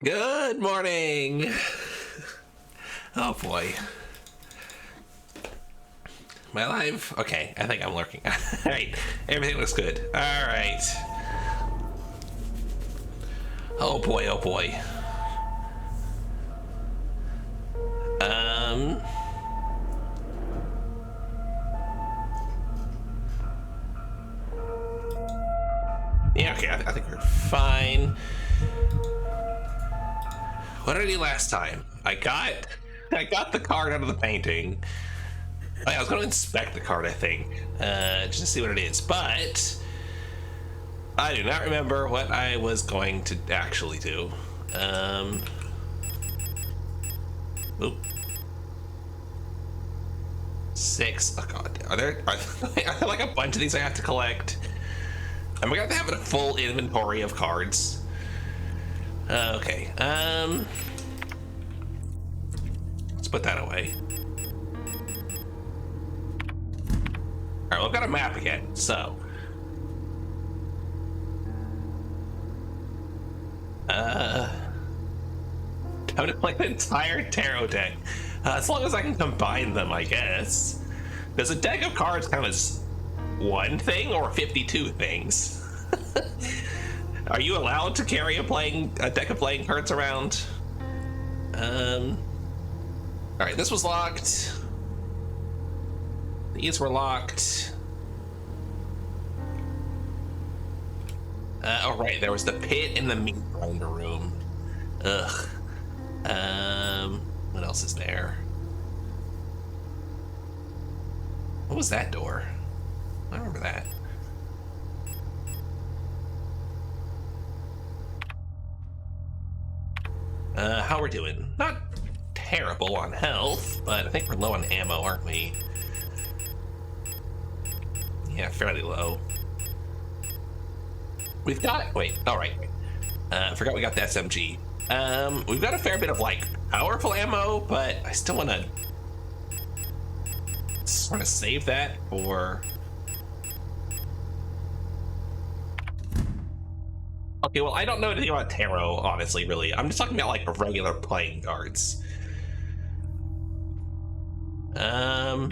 Good morning. Oh boy. Am I live? Okay, I think I'm lurking. Alright, everything looks good. Alright. Oh boy, oh boy. Yeah, okay, I think we're fine. What did I do last time? I got the card out of the painting. I was going to inspect the card, I think, just to see what it is, but I do not remember what I was going to actually do. Oop. 6. Oh god, are there like a bunch of these I have to collect? I'm gonna have to have a full inventory of cards. Okay, let's put that away. All right, well, I've got a map again, so time to play the entire tarot deck, as long as I can combine them, I guess. Does a deck of cards count as one thing or 52 things? Are you allowed to carry a deck of playing cards around? All right, this was locked. These were locked. Oh right, there was the pit in the meat grinder room. Ugh. What else is there? What was that door? I remember that. How we're doing? Not terrible on health, but I think we're low on ammo, aren't we? Yeah, fairly low. We've got, wait, all right. I forgot we got the SMG. We've got a fair bit of like powerful ammo, but I still want to sort of save that for. Okay, well, I don't know anything about tarot, honestly, really. I'm just talking about like regular playing cards. I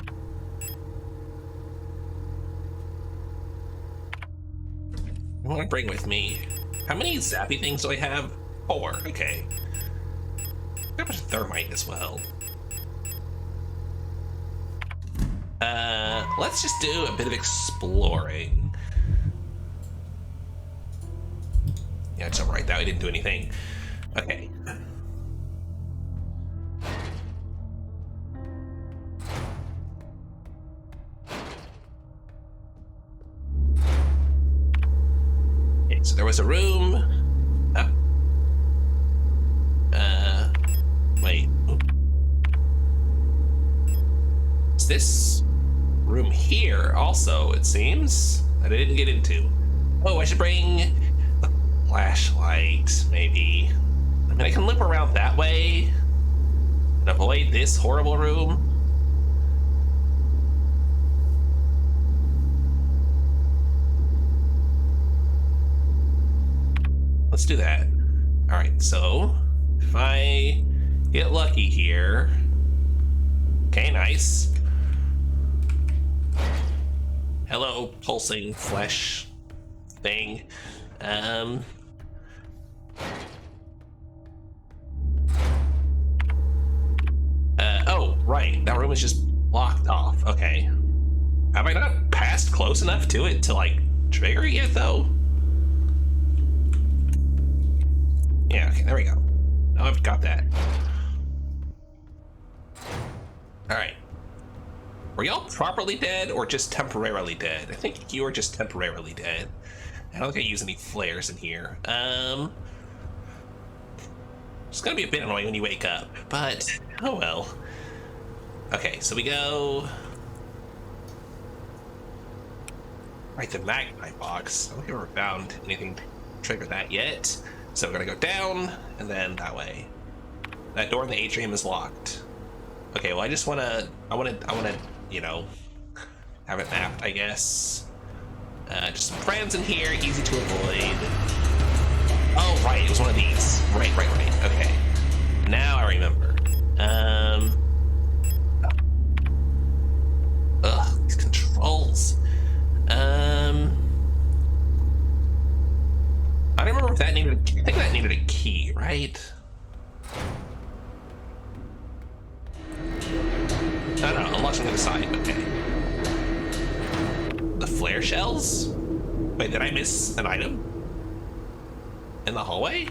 want to bring with me. How many zappy things do I have? 4. Okay. I've got a bunch of thermite as well. Let's just do a bit of exploring. Yeah, it's alright that we didn't do anything. Okay. Okay, so there was a room. Wait. Is this room here also, it seems, that I didn't get into? Oh, I should bring the flashlight, maybe. I mean, I can loop around that way and avoid this horrible room. Let's do that. All right, so if I get lucky here. Okay, nice. Hello, pulsing flesh thing. Oh, right. That room is just blocked off. Okay. Have I not passed close enough to it to, like, trigger it yet, though? Yeah, okay, there we go. Now I've got that. Alright. Were y'all properly dead or just temporarily dead? I think you were just temporarily dead. I don't think I use any flares in here. It's gonna be a bit annoying when you wake up, but oh well. Okay, so we go. Right, the magpie box. I don't think I've ever found anything to trigger that yet. So we're gonna go down and then that way. That door in the atrium is locked. Okay, well I wanna, you know, have it mapped, I guess. Just some friends in here, easy to avoid. Oh, right, it was one of these. Right. Okay. Now I remember. Ugh, these controls. I don't remember if that needed. I think that needed a key, right? I don't know. Unlocks on the other side. Okay. The flare shells. Wait, did I miss an item in the hallway?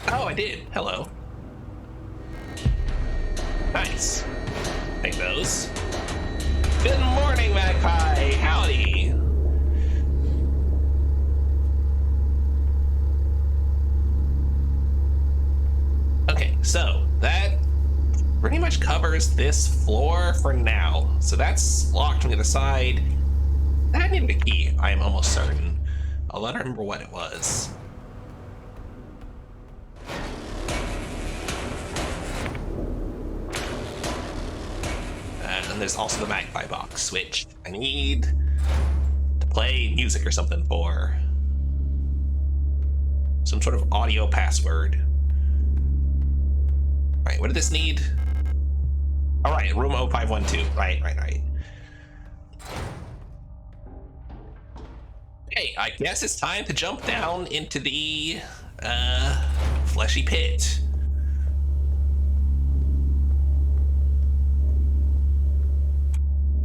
Oh, I did. Hello. Nice. Take those. Good morning, Magpie. Howdy. Okay, so that pretty much covers this floor for now. So that's locked on the other side. That needed a key, I am almost certain. Although I don't remember what it was. And there's also the Magpie box, which I need to play music or something for. Some sort of audio password. Right, what did this need? All right, room 0512. Right. Hey, I guess it's time to jump down into the fleshy pit.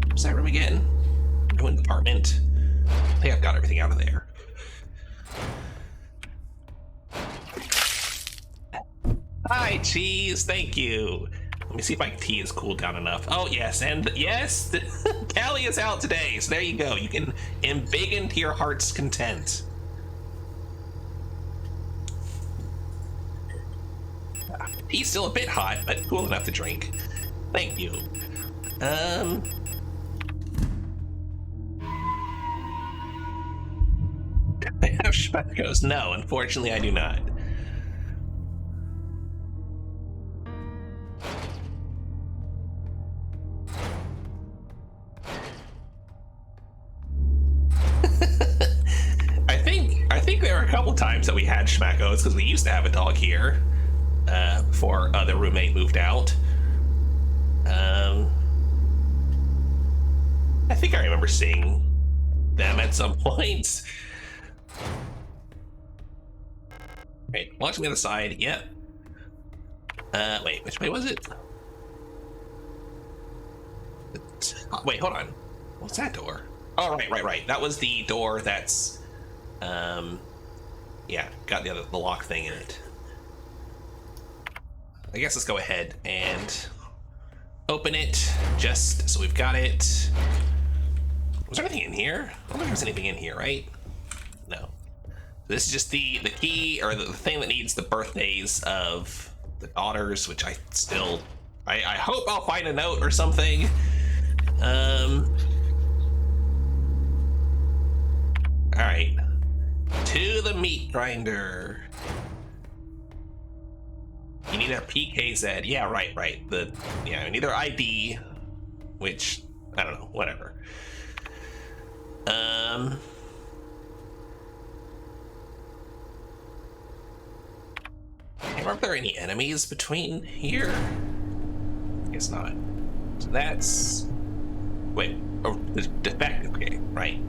What's that room again? Ruin department. I think I've got everything out of there. Hi, cheese. Thank you. Let me see if my tea is cooled down enough. Oh, yes. And yes, Callie is out today. So there you go. You can embiggen to your heart's content. Tea's still a bit hot, but cool enough to drink. Thank you. I have Schmeckos. No, unfortunately, I do not. I think there were a couple times that we had Schmeckos because we used to have a dog here before the roommate moved out. I think I remember seeing them at some point. Wait, watch me on the side. Yep. Wait, which way was it? Wait, hold on. What's that door? Oh, right. That was the door that's, yeah, got the lock thing in it. I guess let's go ahead and open it, just so we've got it. Was there anything in here? I don't think there's anything in here, right? No. This is just the key, or the thing that needs the birthdays of the daughters, which I hope I'll find a note or something. All right, to the meat grinder. You need a PKZ. Yeah, right. I need their ID, which I don't know, whatever. I can't remember if there are any enemies between here. I guess not. So that's the defective game, right?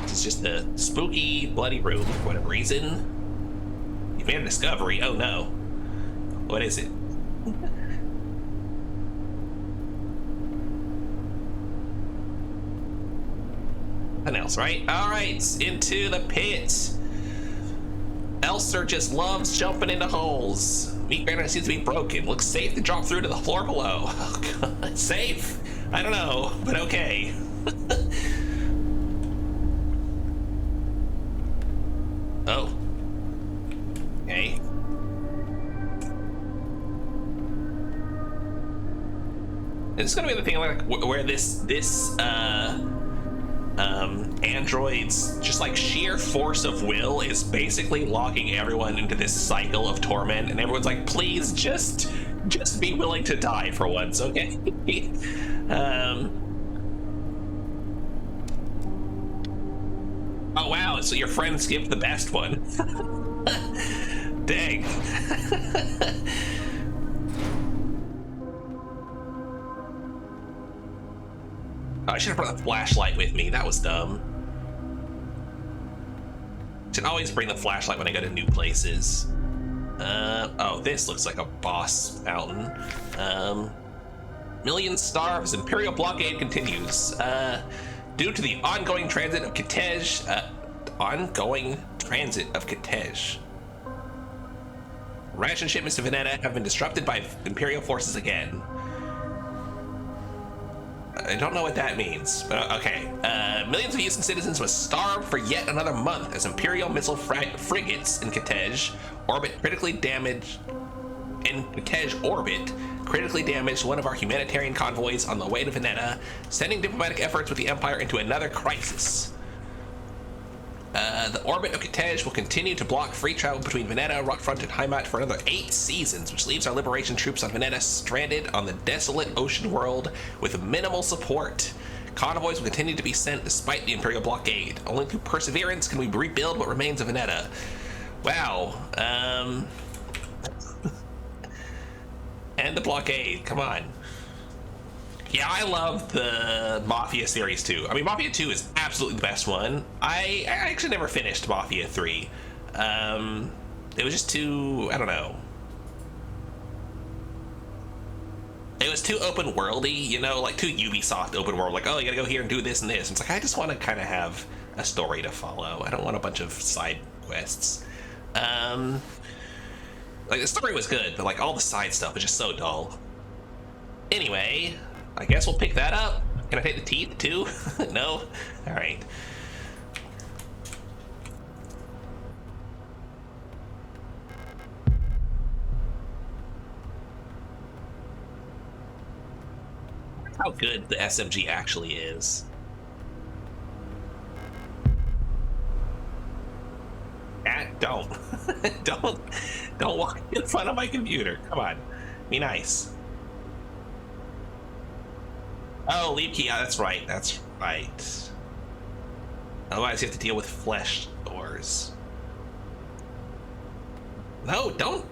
It's just a spooky, bloody room for whatever reason. You've made a discovery. Oh no. What is it? Nothing else, right? All right, into the pit. Elster just loves jumping into holes. Meat grinder seems to be broken. Looks safe to drop through to the floor below. Oh god, safe? I don't know, but okay. Oh. Okay. Is this gonna be the thing like where this android's just like sheer force of will is basically locking everyone into this cycle of torment, and everyone's like, please just be willing to die for once, okay? Oh wow, Wow, so your friend skipped the best one. Dang. Oh, I should have brought the flashlight with me. That was dumb. Should always bring the flashlight when I go to new places. Oh, this looks like a boss mountain. Million starves. Imperial blockade continues. Due to the ongoing transit of Kitej. Ration shipments to Veneta have been disrupted by Imperial forces again. I don't know what that means, but okay. Millions of Houston citizens must starve for yet another month as Imperial missile frigates in Kitej critically damaged one of our humanitarian convoys on the way to Veneta, sending diplomatic efforts with the Empire into another crisis. The orbit of Kitej will continue to block free travel between Veneta, Rockfront, and Heimat for another 8 seasons, which leaves our liberation troops on Veneta stranded on the desolate ocean world with minimal support. Convoys will continue to be sent despite the Imperial blockade. Only through perseverance can we rebuild what remains of Veneta. Wow. And the blockade, come on. Yeah, I love the Mafia series too. I mean, Mafia 2 is absolutely the best one. I actually never finished Mafia 3. It was just too, I don't know. It was too open worldy, you know, like too Ubisoft open world. Like, oh, you gotta go here and do this and this. It's like, I just want to kind of have a story to follow. I don't want a bunch of side quests. Like, the story was good, but like all the side stuff is just so dull. Anyway, I guess we'll pick that up. Can I take the teeth too? No? Alright. How good the SMG actually is. Don't. Don't walk in front of my computer. Come on. Be nice. Oh, leave key. Yeah, that's right. That's right. Otherwise, you have to deal with flesh doors. No, don't.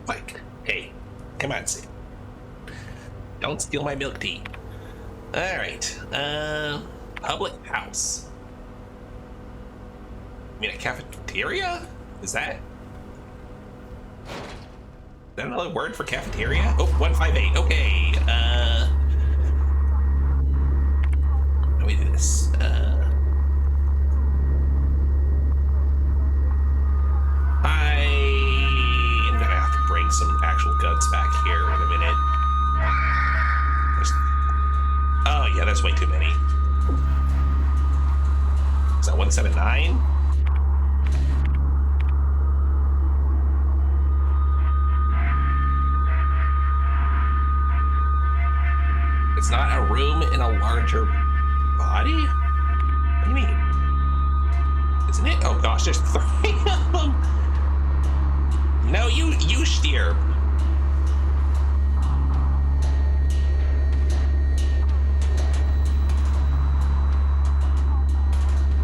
Like, hey, come on, see. Don't steal my milk tea. All right. Public house. I mean, a cafeteria? Is that another word for cafeteria? Oh, 158. Okay. How do we do this? I am gonna have to bring some actual guns back here in a minute. Oh yeah, there's way too many. Is that 179? It's not a room in a larger body? What do you mean? Isn't it? Oh gosh, there's 3 of them. No, you steer.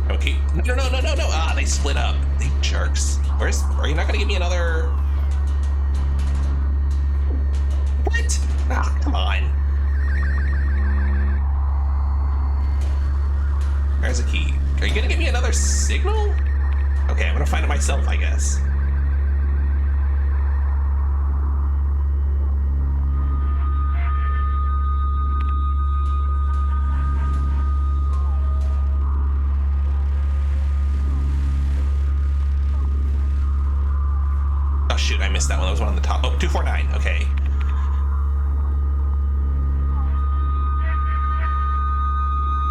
Okay. No. Ah, they split up. They jerks. Are you not gonna give me another? What? Ah, come on. There's a key. Are you gonna give me another signal? Okay, I'm gonna find it myself, I guess. Oh shoot, I missed that one. That was one on the top. Oh, 249, okay.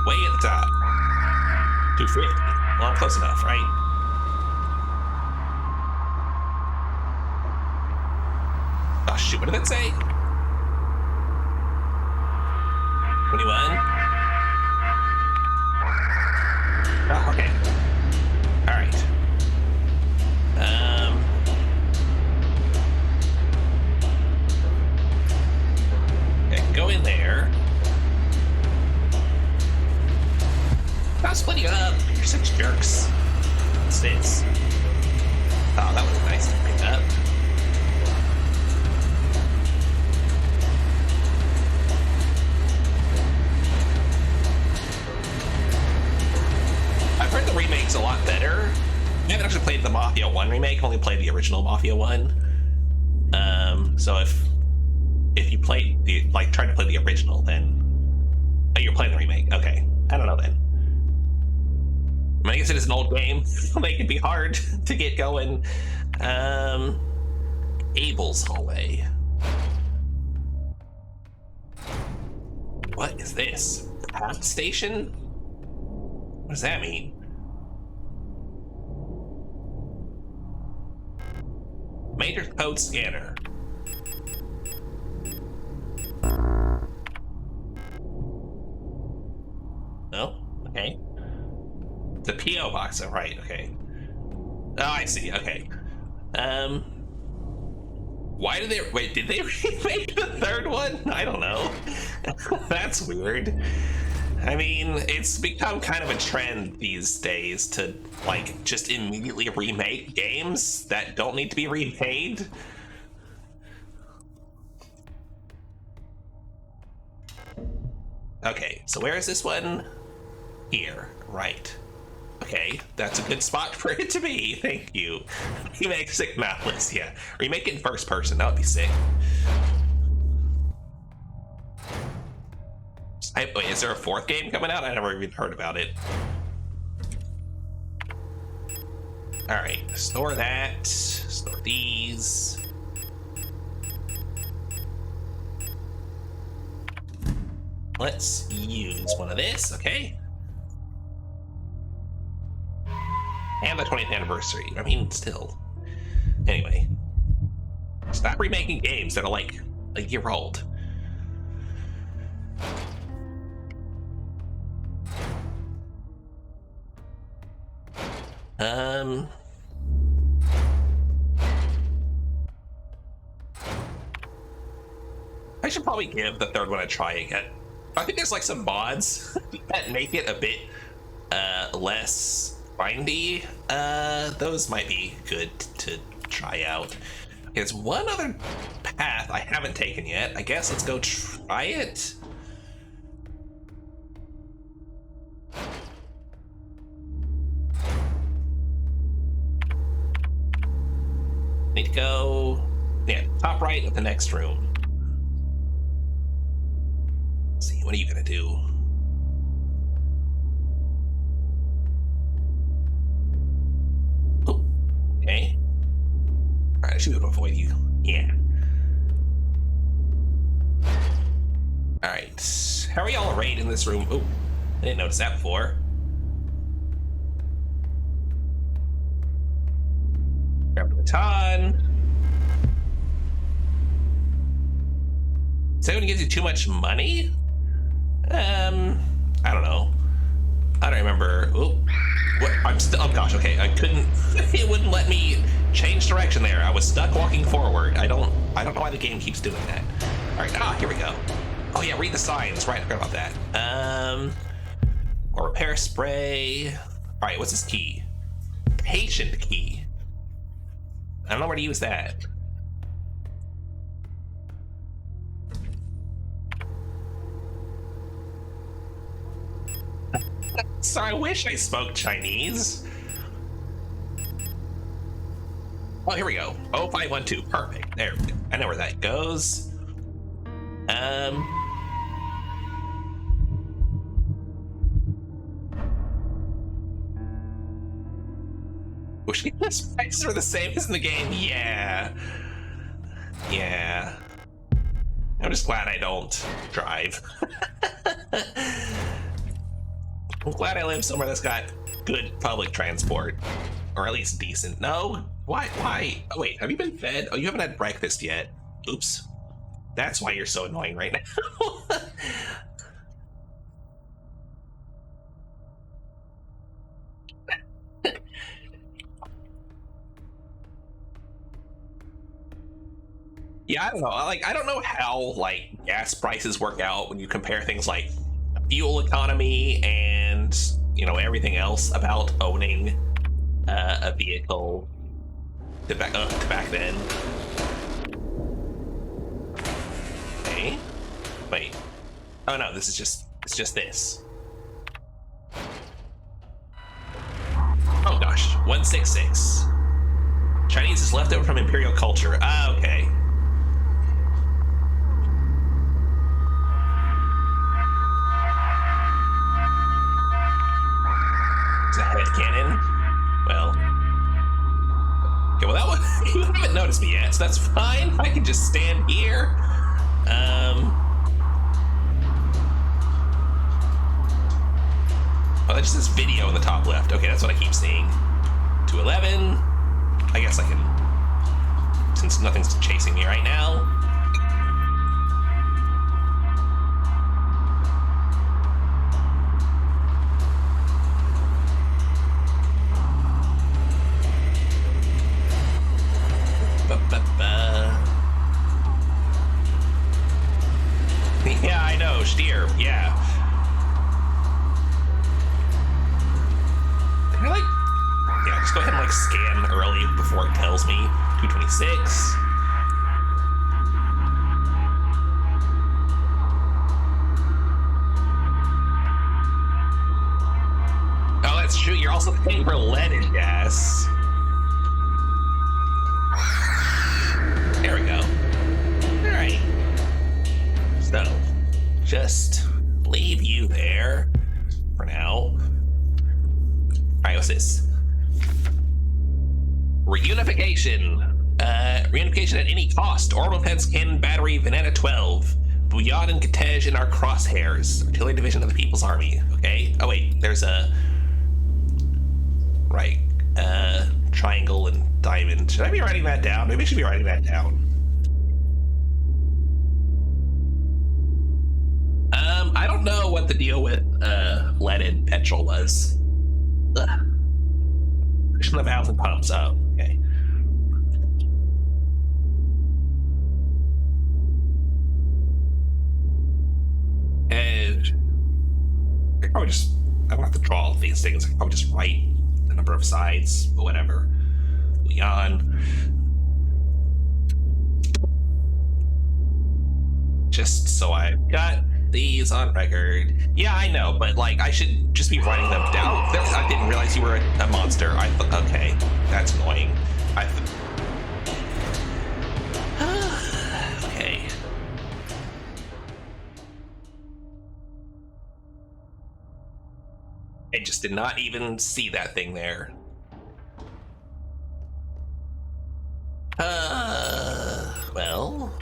Way at the top. 250. Well, I'm close enough, right? Oh shoot, what did that say? 21. Oh, okay. Alright. I can go in there. Stop splitting it up. You're such jerks. What's this? Oh, that was nice to pick up. I've heard the remake's a lot better. I haven't actually played the Mafia 1 remake, I've only played the original Mafia 1. So if you played the, like, tried to play the original, then... Oh, you're playing the remake. Okay. I don't know then. I guess it is an old game, so it can be hard to get going. Abel's Hallway. What is this? Path station? What does that mean? Major code scanner. Oh, okay. The P.O. box, oh, right, okay. Oh, I see, okay. Why did they, wait, did they remake the third one? I don't know. That's weird. I mean, it's become kind of a trend these days to, like, just immediately remake games that don't need to be remade. Okay, so where is this one? Here, right. Okay, that's a good spot for it to be, thank you. Remake Signalis, yeah. Remake it in first person, that would be sick. Wait, is there a fourth game coming out? I never even heard about it. Alright, store that. Store these. Let's use one of this, okay? And the 20th anniversary. I mean, still. Anyway. Stop remaking games that are like a year old. I should probably give the third one a try again. I think there's like some mods that make it a bit less grindy. Those might be good to try out. There's one other path I haven't taken yet. I guess let's go try it. Need to go, yeah, top right of the next room. Let's see, what are you gonna do? Oh, okay. All right, I should be able to avoid you. Yeah. All right, how are y'all arrayed in this room? Oh, I didn't notice that before. Grab the baton. Is that gonna give you too much money? I don't know. I don't remember. Oh, what? I'm still. Oh gosh. Okay, I couldn't. It wouldn't let me change direction there. I was stuck walking forward. I don't know why the game keeps doing that. All right. Ah, here we go. Oh yeah, read the signs. Right, I forgot about that. Or repair spray. All right. What's this key? Patient key. I don't know where to use that. So I wish I spoke Chinese. Oh, here we go. 0512, perfect. There we go. I know where that goes. Wish the prices were the same as in the game. Yeah. Yeah. I'm just glad I don't drive. I'm glad I live somewhere that's got good public transport, or at least decent. No? Why? Oh, wait, have you been fed? Oh, you haven't had breakfast yet. Oops. That's why you're so annoying right now. Yeah, I don't know. I don't know how, like, gas prices work out when you compare things like fuel economy and, you know, everything else about owning a vehicle to back then. Okay. Wait. Oh no, it's just this. Oh gosh, 166. Chinese is left over from imperial culture. Ah, okay. It's a head cannon. Well. Okay, well that one, you haven't noticed me yet, so that's fine. I can just stand here. Oh, that's just this video in the top left. Okay, that's what I keep seeing. 211. I guess I can, since nothing's chasing me right now. Yeah, I know, steer, yeah. Can I, like, yeah, just go ahead and, like, scan early before it tells me. 226. Oh, that's true, you're also paying for lead and gas. There we go. Alright. So, just leave you there for now. Alright, what's this? Reunification. Reunification at any cost. Orbital Defense Cannon Battery, Veneta 12. Bouillon and Katej in our crosshairs. Artillery Division of the People's Army. Okay. Oh, wait. There's a... Right. Triangle and diamond. Should I be writing that down? Maybe I should be writing that down. I don't know what the deal with lead and petrol was. Ugh. Pushing the valves and pumps. Oh, okay. And I could probably just, I don't have to draw all these things. I could probably just write the number of sides, but whatever. Leon. Just so I've got these on record. Yeah, I know, but like I should just be writing them down. I didn't realize you were a monster. I thought, okay, that's annoying. Okay. I just did not even see that thing there. Well.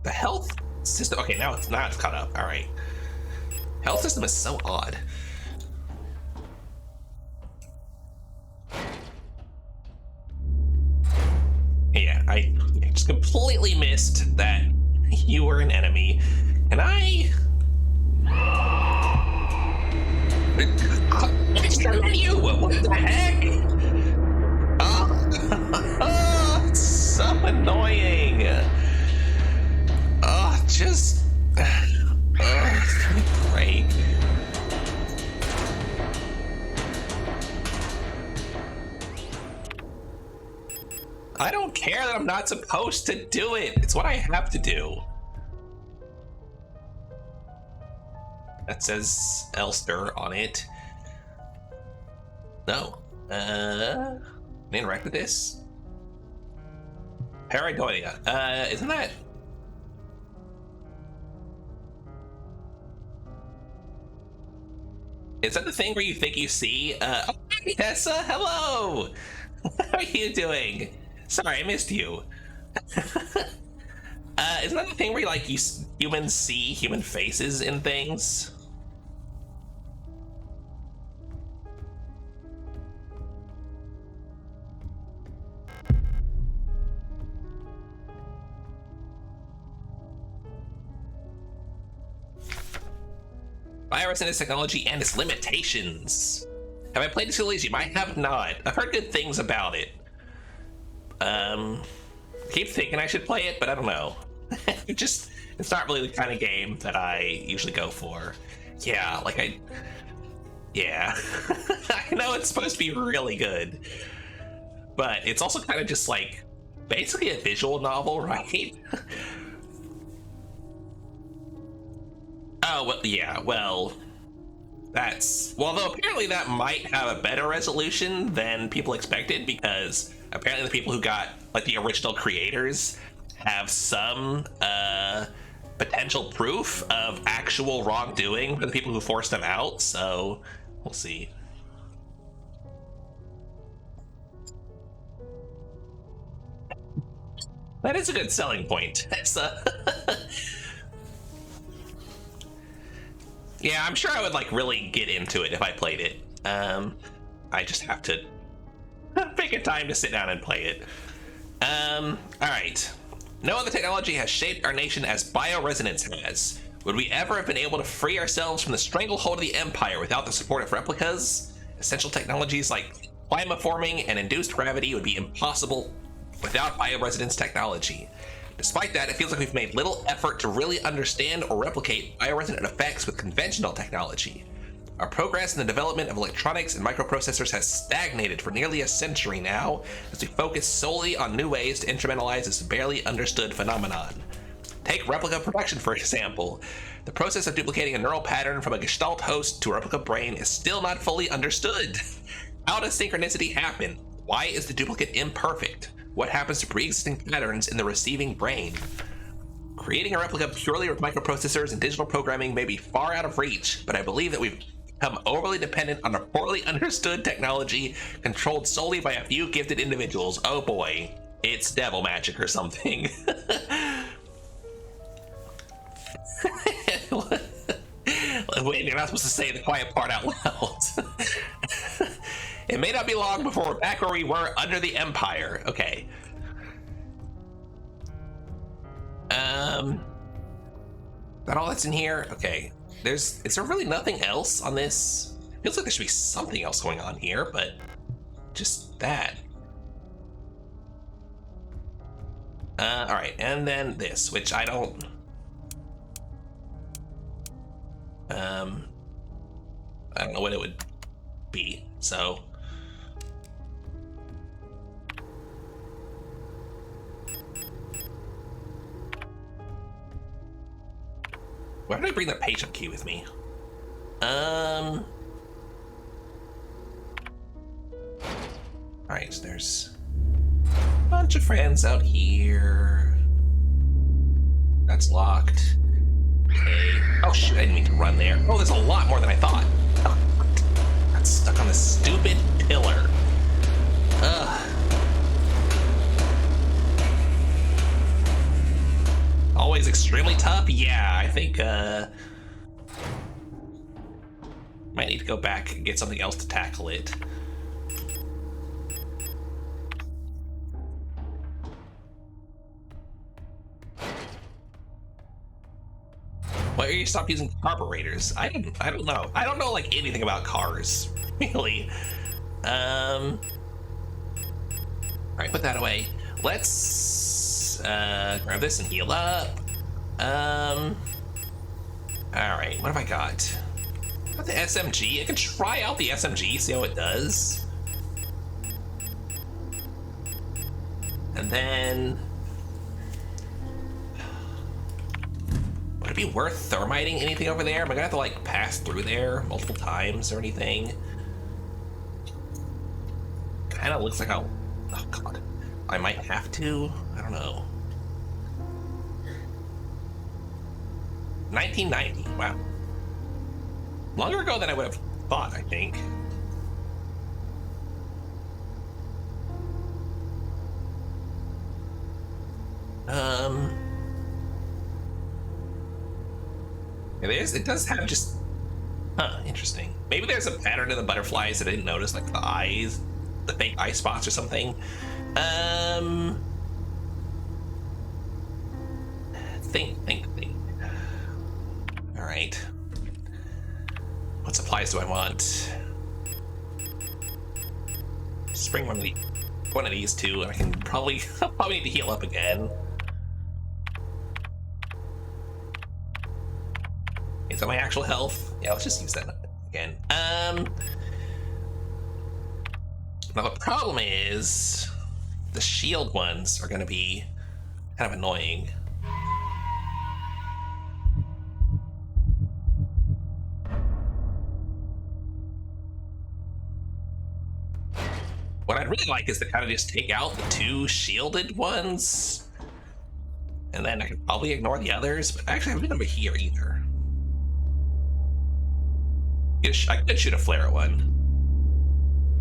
The health system, okay, now it's caught up. All right. Health system is so odd. Yeah, I just completely missed that you were an enemy. And I destroyed you. What the heck? Oh, it's so annoying. Oh, just it's gonna break. I don't care that I'm not supposed to do it. It's what I have to do. That says Elster on it. No. Interact with this. Pareidolia. Isn't that? Is that the thing where you think you see? Oh, Tessa, hello! How are you doing? Sorry, I missed you. Isn't that the thing where humans see human faces in things? Virus and its technology and its limitations. Have I played Signalis? I have not. I've heard good things about it. Keep thinking I should play it, but I don't know. It's not really the kind of game that I usually go for. Yeah, Yeah. I know it's supposed to be really good, but it's also kind of just like basically a visual novel, right? Oh, well, yeah, well, though apparently that might have a better resolution than people expected, because apparently the people who got, like, the original creators have some, potential proof of actual wrongdoing for the people who forced them out, so we'll see. That is a good selling point. Yeah, I'm sure I would like really get into it if I played it. I just have to pick a time to sit down and play it. All right. No other technology has shaped our nation as bioresonance has. Would we ever have been able to free ourselves from the stranglehold of the Empire without the support of replicas? Essential technologies like plasma forming and induced gravity would be impossible without bioresonance technology. Despite that, it feels like we've made little effort to really understand or replicate bioresonant effects with conventional technology. Our progress in the development of electronics and microprocessors has stagnated for nearly a century now, as we focus solely on new ways to instrumentalize this barely understood phenomenon. Take replica production, for example. The process of duplicating a neural pattern from a Gestalt host to a replica brain is still not fully understood. How does synchronicity happen? Why is the duplicate imperfect? What happens to pre-existing patterns in the receiving brain? Creating a replica purely with microprocessors and digital programming may be far out of reach, but I believe that we've become overly dependent on a poorly understood technology controlled solely by a few gifted individuals. Oh boy, it's devil magic or something. Wait, you're not supposed to say the quiet part out loud. It may not be long before we're back where we were under the Empire. Okay. That all that's in here? Okay. Is there really nothing else on this? Feels like there should be something else going on here, but just that. Alright, and then this, which I don't... I don't know what it would be, so... Why did I bring the patient key with me? Alright, so there's a bunch of friends out here. That's locked. Okay. Oh shoot, I didn't mean to run there. Oh, there's a lot more than I thought. Oh, got stuck on this stupid pillar. Ugh. Always extremely tough? Yeah, I think, might need to go back and get something else to tackle it. Why are you stop using carburetors? I don't know. I don't know like anything about cars, really. All right, put that away. Let's grab this and heal up. All right, what have I got? Got the SMG. I can try out the SMG, see how it does. And then would it be worth thermiting anything over there? Am I gonna have to like pass through there multiple times or anything? Kind of looks like I'll... Oh god, I might have to. I don't know. 1990. Wow. Longer ago than I would have thought, I think. It does have just... Huh, interesting. Maybe there's a pattern in the butterflies that I didn't notice, like the eyes, the fake eye spots or something. Think. All right. What supplies do I want? Just bring one of these two, and I can probably need to heal up again. Is that my actual health? Yeah, let's just use that again. Now the problem is the shield ones are going to be kind of annoying. What I'd really like is to kind of just take out the 2 shielded ones, and then I could probably ignore the others, but actually I haven't been over here either. I could shoot a flare at one.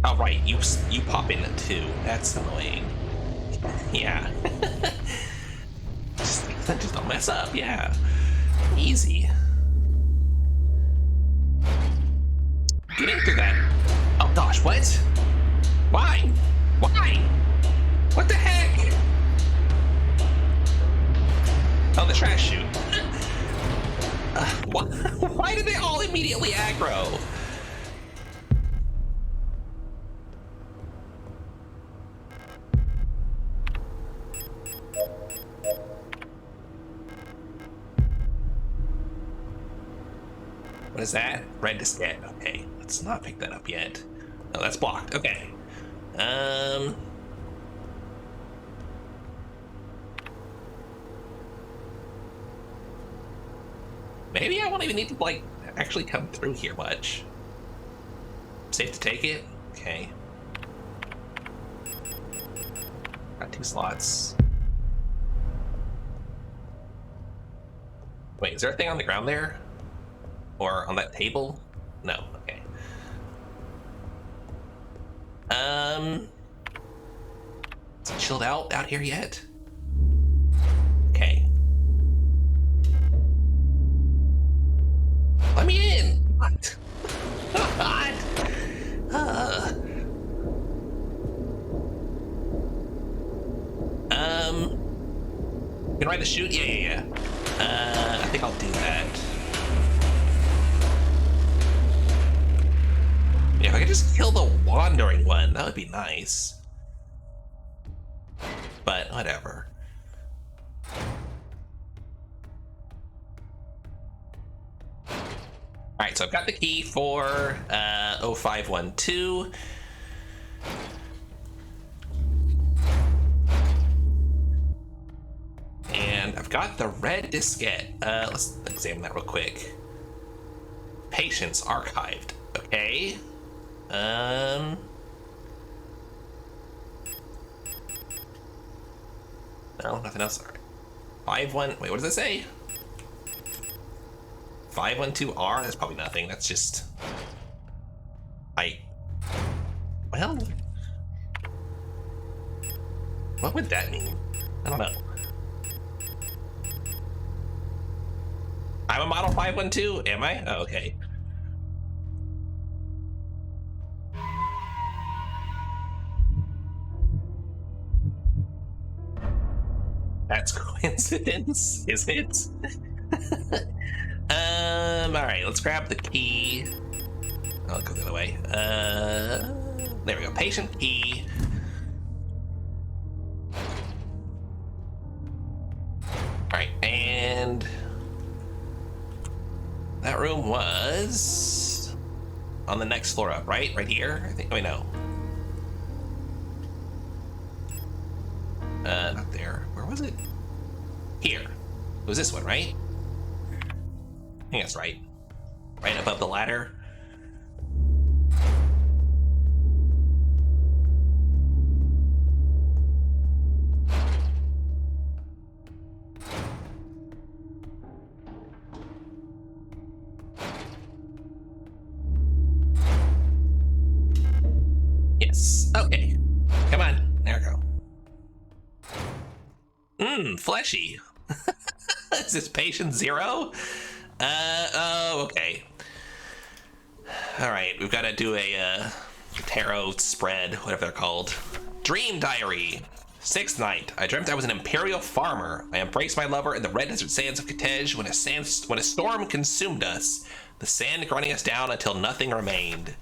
Oh right, you pop in at 2. That's annoying. Yeah. just don't mess up, yeah. Easy. Get into that. Oh gosh, what? Why? Why? What the heck? Oh, the trash chute. Why did they all immediately aggro? What is that? Red diskette. Okay, let's not pick that up yet. No, that's blocked. Okay. Maybe I won't even need to, like, actually come through here much. Safe to take it? Okay. Got 2 slots. Wait, is there a thing on the ground there? Or on that table? No, okay. Is it chilled out here yet? Okay. Let me in! What? God! You can ride the chute? Yeah. I think I'll do that. Yeah, if I could just kill the wandering one, that would be nice. But whatever. Alright, so I've got the key for 0512. And I've got the red diskette. Let's examine that real quick. Patients archived. Okay. No, nothing else. All right. 51. Wait, what does it say? 512R? That's probably nothing. That's just. Well. What would that mean? I don't know. I'm a model 512? Am I? Oh, okay. That's coincidence, is it? Alright, let's grab the key. I'll go the other way. There we go. Patient key. Alright, and that room was on the next floor up, right? Right here? I think. Oh, no. Not there. Where was it? Here. It was this one, right? I think that's right. Right above the ladder. Yes. Okay. Come on. There we go. Fleshy. Is this patient 0? Oh, okay. Alright, we've got to do a tarot spread, whatever they're called. Dream diary. 6th night. I dreamt I was an imperial farmer. I embraced my lover in the red desert sands of Kitej when a storm consumed us, the sand grinding us down until nothing remained.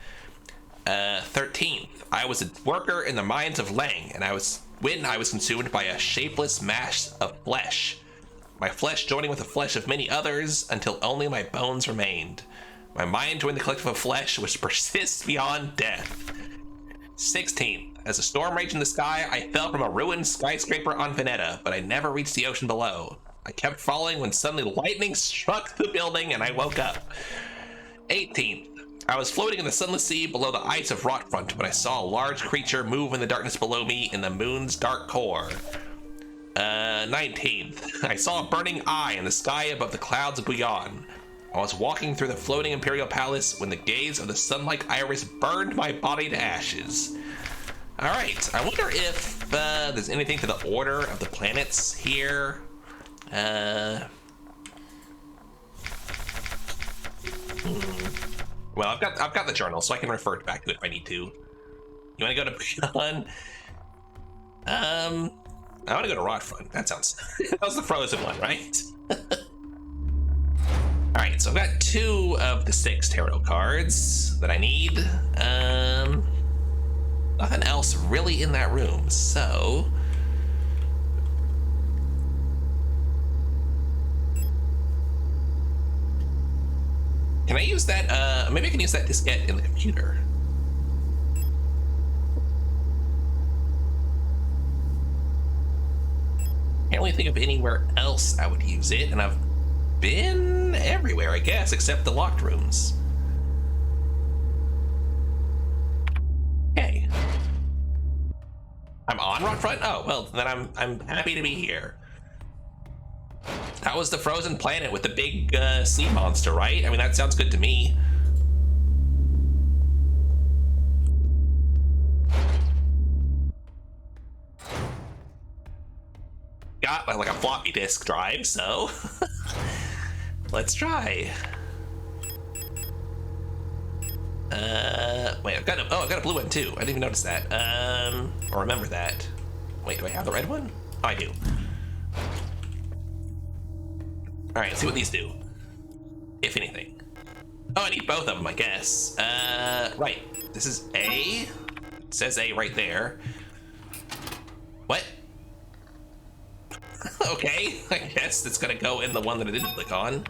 13th. I was a worker in the mines of Lang, and when I was consumed by a shapeless mass of flesh. My flesh joining with the flesh of many others until only my bones remained. My mind joined the collective of flesh, which persists beyond death. 16th. As a storm raged in the sky, I fell from a ruined skyscraper on Veneta, but I never reached the ocean below. I kept falling when suddenly lightning struck the building and I woke up. 18th. I was floating in the sunless sea below the ice of Rockfront when I saw a large creature move in the darkness below me in the moon's dark core. 19th. I saw a burning eye in the sky above the clouds of Bouillon. I was walking through the floating Imperial Palace when the gaze of the sun-like iris burned my body to ashes. Alright, I wonder if there's anything to the order of the planets here. Well, I've got the journal, so I can refer back to it if I need to. You want to go to Bouillon? I want to go to Rockfront. That sounds... that was the frozen one, right? Alright, so I've got 2 of the 6 tarot cards that I need. Nothing else really in that room, so... Can I use that, maybe I can use that diskette in the computer. Can't really think of anywhere else I would use it, and I've been everywhere, I guess, except the locked rooms. Okay. I'm on Rockfront? Oh, well, then I'm happy to be here. That was the frozen planet with the big sea monster, right? I mean, that sounds good to me. Got like a floppy disk drive, so let's try. Wait, I've got a blue one too. I didn't even notice that. Or remember that. Wait, do I have the red one? Oh, I do. All right, let's see what these do, if anything. Oh, I need both of them, I guess. Right, this is A. It says A right there. What? Okay, I guess it's gonna go in the one that I didn't click on.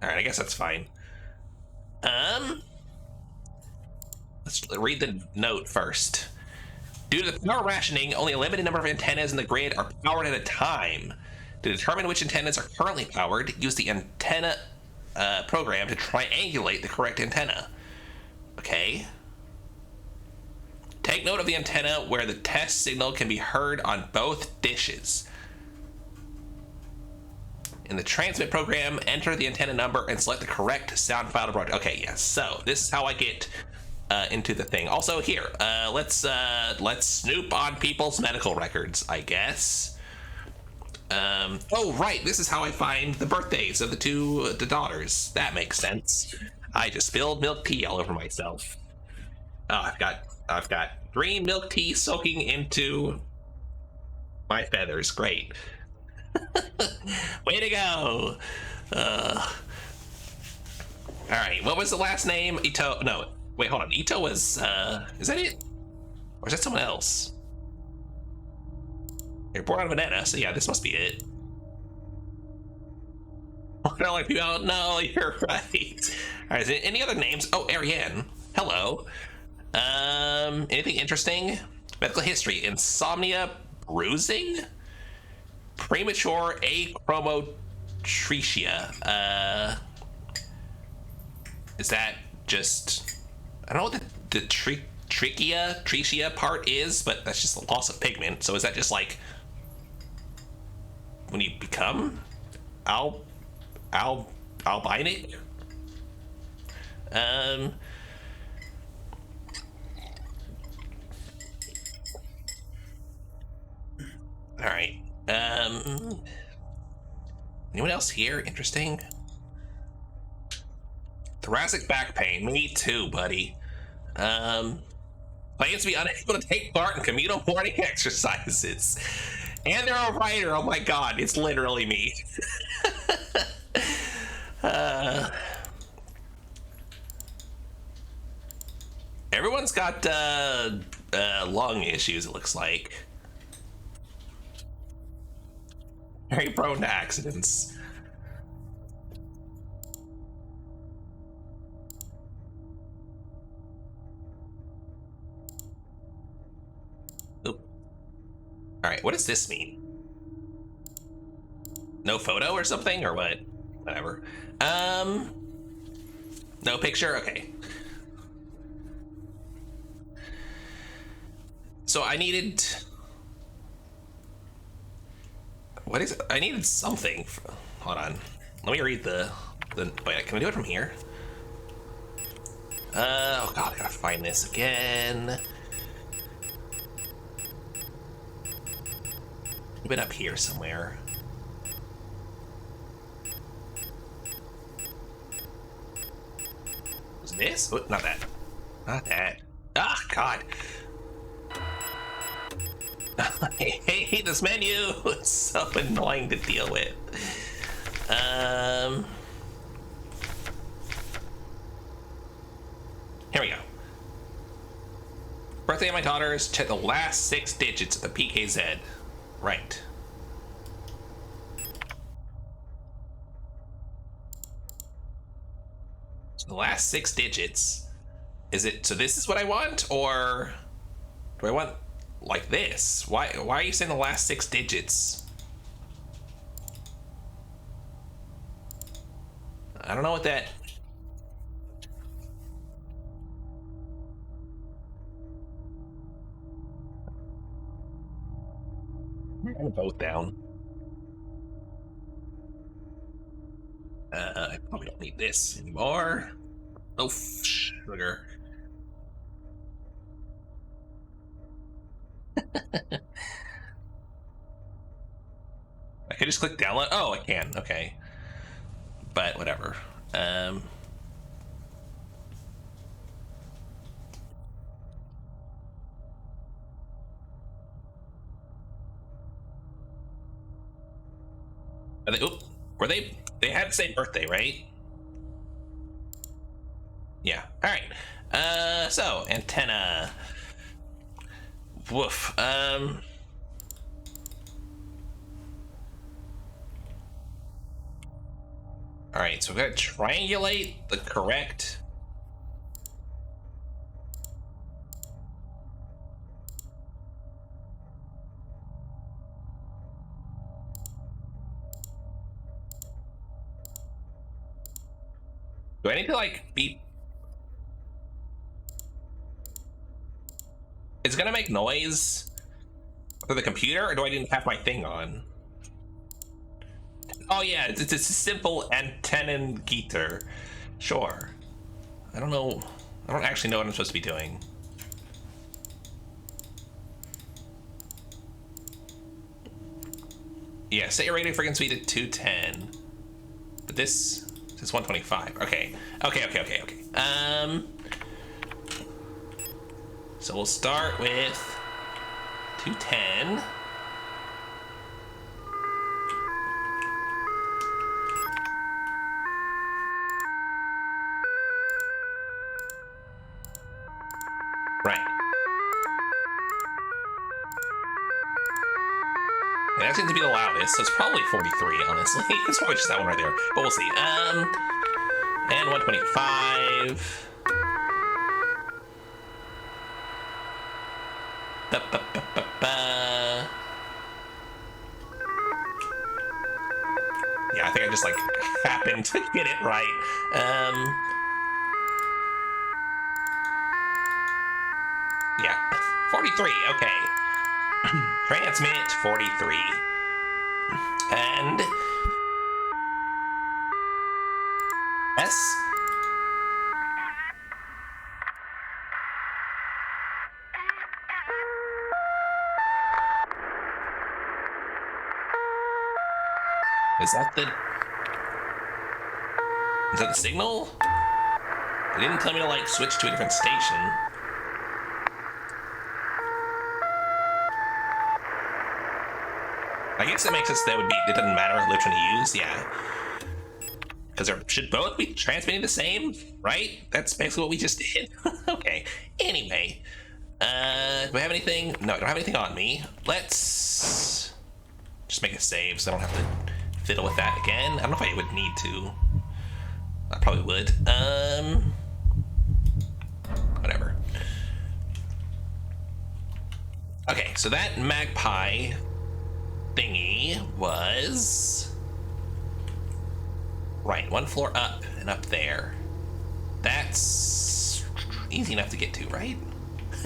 All right, I guess that's fine. Let's read the note first. Due to the power rationing, only a limited number of antennas in the grid are powered at a time. To determine which antennas are currently powered, use the antenna program to triangulate the correct antenna. Okay. Take note of the antenna where the test signal can be heard on both dishes. In the transmit program, enter the antenna number and select the correct sound file to broadcast. Okay, yes. So this is how I get into the thing. Also, here, let's snoop on people's medical records, I guess. Oh, right. This is how I find the birthdays of the daughters. That makes sense. I just spilled milk tea all over myself. Oh, I've got green milk tea soaking into my feathers. Great. Way to go. All right, what was the last name? Ito. No, wait, hold on. Ito was is that it, or is that someone else? You're born on Veneta, so yeah, this must be it. I don't like people. Oh, no, you're right. All right, is there any other names? Oh, Ariane. Hello. Anything interesting? Medical history: insomnia, bruising, premature achromatresia. Is that just, I don't know what the trichia part is, but that's just the loss of pigment. So is that just like when you become albinic? All right. Anyone else here interesting? Thoracic back pain. Me too, buddy. Plans to be unable to take part in communal morning exercises. And they're a writer. Oh my god, it's literally me. Everyone's got lung issues, it looks like. Very prone to accidents. All right, what does this mean? No photo or something, or what? Whatever. No picture? Okay. So I needed... What is it? I needed something. Hold on. Let me read the... Wait, can we do it from here? Oh god, I gotta find this again. We've been up here somewhere. Was this? Oh, not that. Not that. Ah, god. I hate this menu. It's so annoying to deal with. Here we go. Birthday of my daughters. Check the last 6 digits of the PKZ. Right. So the last 6 digits. Is it, so this is what I want, or do I want like this? Why are you saying the last 6 digits? I don't know what that... I'm gonna vote down. I probably don't need this anymore. Oh, sugar. I could just click download. Oh, I can. Okay. But whatever. Are they, oop, were they had the same birthday, right? Yeah. All right. So antenna. Woof. All right, so we gotta triangulate the correct... Do I need to, like, be... Is it gonna make noise for the computer, or do I need to have my thing on? Oh yeah, it's a simple antenna geeter. Sure. I don't know. I don't actually know what I'm supposed to be doing. Yeah, set your radio frequency to 210. But this is 125. Okay. Okay. So we'll start with 210. Right. And that seems to be the loudest, so it's probably 43, honestly. It's probably just that one right there, but we'll see. And 125. Yeah, I think I just, like, happened to get it right. Yeah, 43, okay. Transmit 43. And... S? Is that the signal? It didn't tell me to, like, switch to a different station. I guess it makes sense that it doesn't matter which one you use, yeah. Because there should both be transmitting the same, right? That's basically what we just did. Okay, anyway. Do I have anything? No, I don't have anything on me. Let's just make a save so I don't have to fiddle with that again. I don't know if I would need to. I probably would. Whatever. Okay, so that magpie thingy was right, one floor up and up there. That's easy enough to get to, right?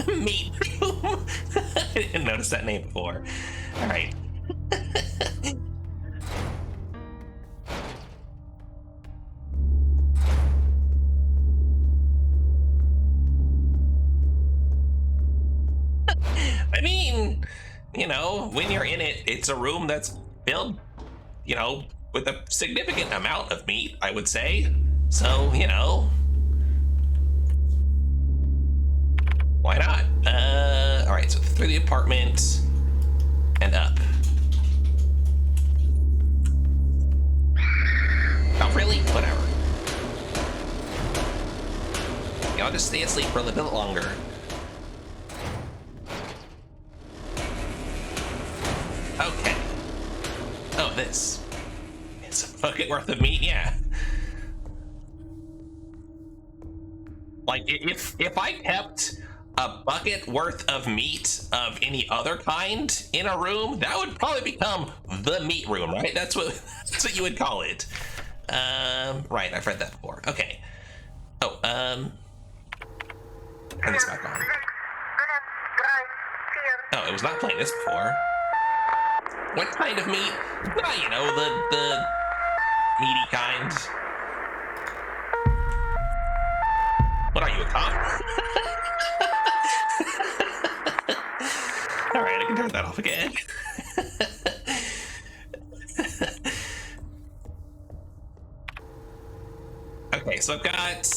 Meat room. I didn't notice that name before. All right. I mean, you know, when you're in it, it's a room that's filled, you know, with a significant amount of meat, I would say. So, you know, why not? All right, so through the apartment and up. Oh, really? Whatever. Yeah, I'll just stay asleep for a little bit longer. Okay. Oh, this. It's a bucket worth of meat, yeah. Like, if I kept a bucket worth of meat of any other kind in a room, that would probably become the meat room, right? That's what you would call it. Right, I've read that before. Okay. Oh, turn this back on. Oh, it was not playing this before. What kind of meat? Ah, you know, the meaty kind. What are you, a cop? All right, I can turn that off again. Okay, so I've got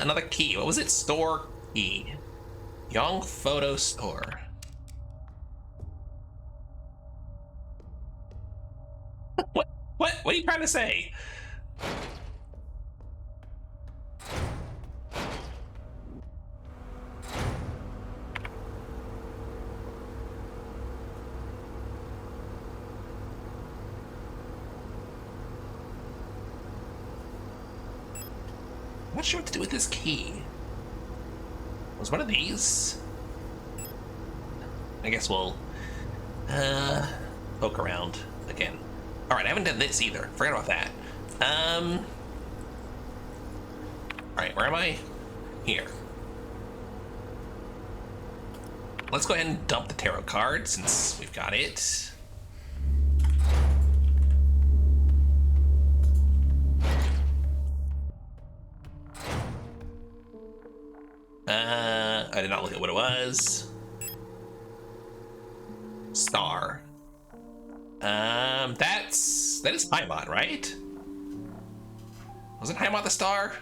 another key. What was it? Store key. Young Photo Store. What are you trying to say? I'm not sure what to do with this key. Was one of these? I guess we'll poke around again. All right, I haven't done this either. Forget about that. All right, where am I? Here. Let's go ahead and dump the tarot card since we've got it. I did not look at what it was. Star. That is Paimon, right? Wasn't Paimon the star?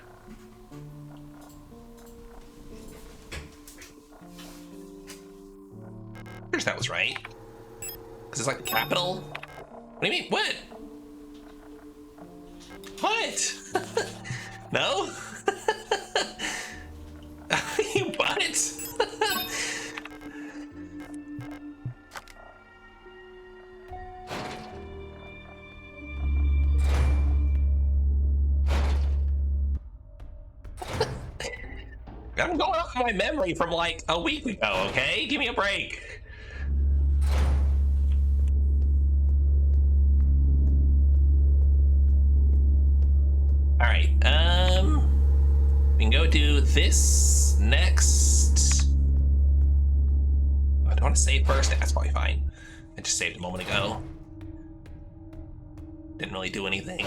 I guess that was right. Because it's like the capital. What do you mean? What? What? No? What? I'm going off my memory from like a week ago, okay? Give me a break. All right, we can go do this next. I don't want to save first. That's probably fine. I just saved a moment ago. Didn't really do anything.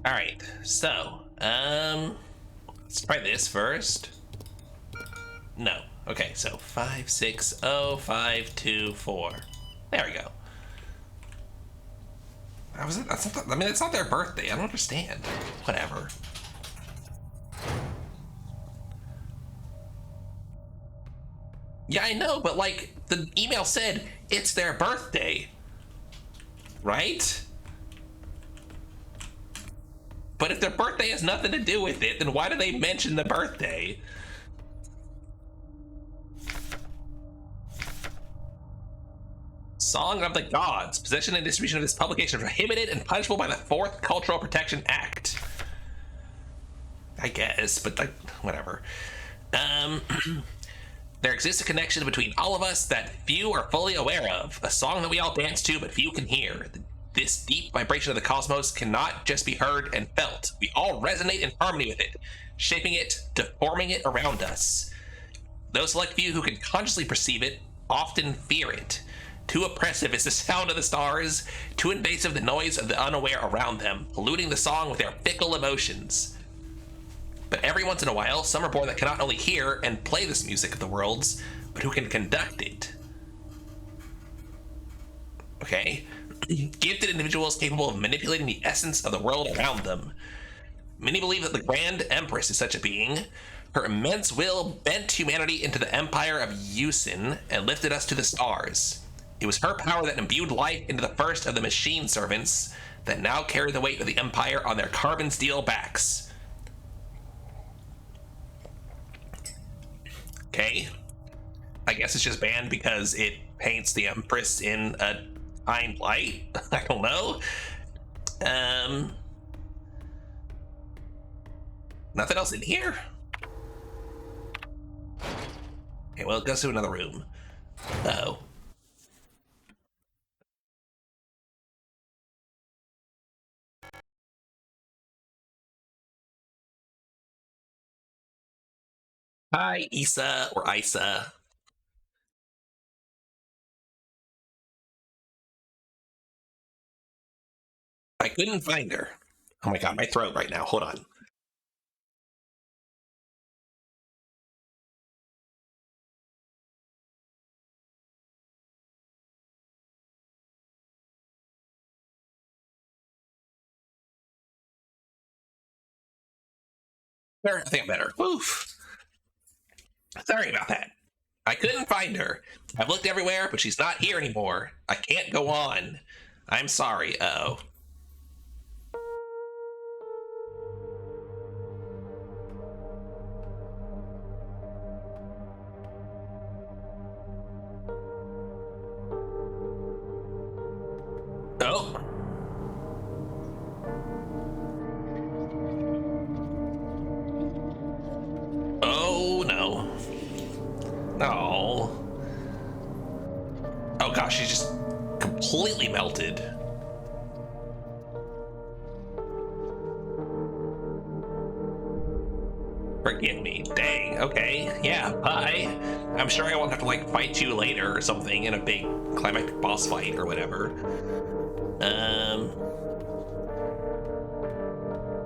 All right, so let's try this first. No. Okay, so 560-524. There we go. That's not, I mean, it's not their birthday. I don't understand. Whatever. Yeah, I know, but like the email said, it's their birthday, right? But if their birthday has nothing to do with it, then why do they mention the birthday? Song of the Gods. Possession and distribution of this publication are prohibited and punishable by the 4th Cultural Protection Act. I guess, but like, whatever. Um, there exists a connection between all of us that few are fully aware of. A song that we all dance to, but few can hear. This deep vibration of the cosmos cannot just be heard and felt. We all resonate in harmony with it, shaping it, deforming it around us. Those select few who can consciously perceive it often fear it. Too oppressive is the sound of the stars, too invasive the noise of the unaware around them, polluting the song with their fickle emotions. But every once in a while, some are born that cannot only hear and play this music of the worlds, but who can conduct it. Okay. Gifted individuals capable of manipulating the essence of the world around them. Many believe that the Grand Empress is such a being. Her immense will bent humanity into the empire of Yusin and lifted us to the stars. It was her power that imbued life into the first of the machine servants that now carry the weight of the empire on their carbon steel backs. Okay. I guess it's just banned because it paints the Empress in a fine light. I don't know. Nothing else in here? Okay, well, it goes to another room. Uh-oh. Hi, Issa or Isa. I couldn't find her. Oh my god, my throat right now. Hold on. There, I think I'm better. Oof. Sorry about that. I couldn't find her. I've looked everywhere, but she's not here anymore. I can't go on. I'm sorry. Uh-oh. Oh. Oh no. Oh. Oh gosh, she's just completely melted. Forgive me. Dang. Okay. Yeah. Bye. I'm sure I won't have to like fight you later or something in a big climactic boss fight or whatever.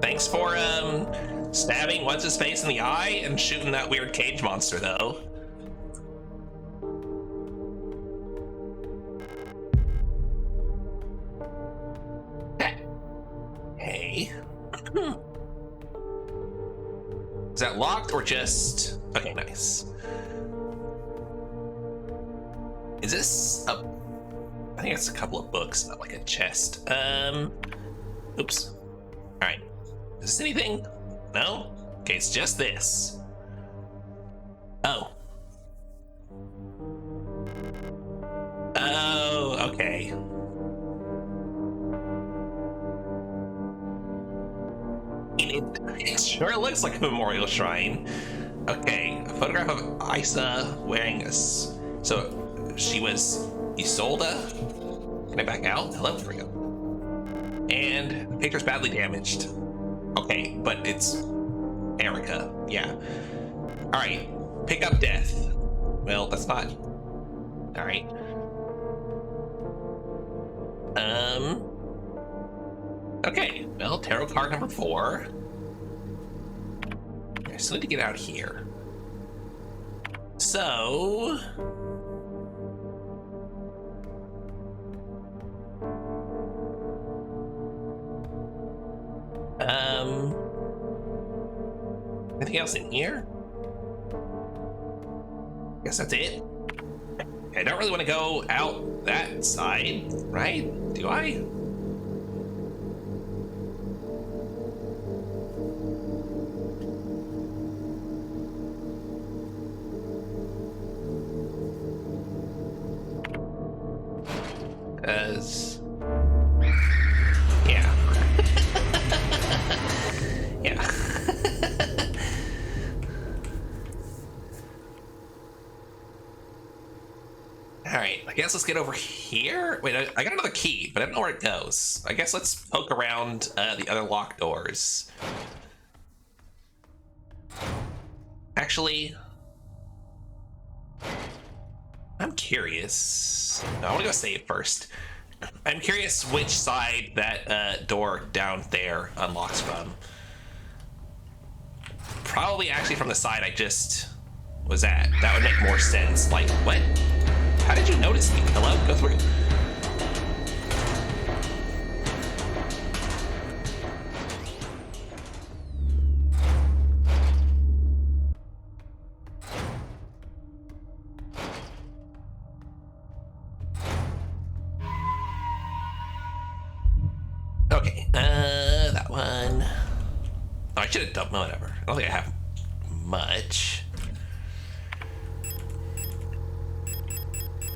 Thanks for stabbing what's his face in the eye and shooting that weird cage monster though. Hey. Is that locked or just... Okay, nice. Is this a... I think it's a couple of books, not like a chest. Oops. Alright. Is this anything? No? Okay, it's just this. Oh. Oh, okay. It sure looks like a memorial shrine. Okay, a photograph of Isa wearing a... So, she was Isolde? Can I back out? Hello, there we go. And the picture's badly damaged. Okay, but it's Erica. Yeah. Alright, pick up death. Well, that's not... Alright. Okay, well, tarot card number 4. I still need to get out here. So... Anything else in here? Guess that's it. I don't really want to go out that side, right? Do I? Yeah. Yeah. guess let's get over here. Wait, I got another key, but I don't know where it goes. I guess let's poke around the other locked doors. Actually, I'm curious. No, I want to go save first. I'm curious which side that door down there unlocks from. Probably actually from the side I just was at. That would make more sense. Like, what? How did you notice me? Hello? Go through. Okay, that one. Oh, I should have dumped, whatever. I don't think I have much.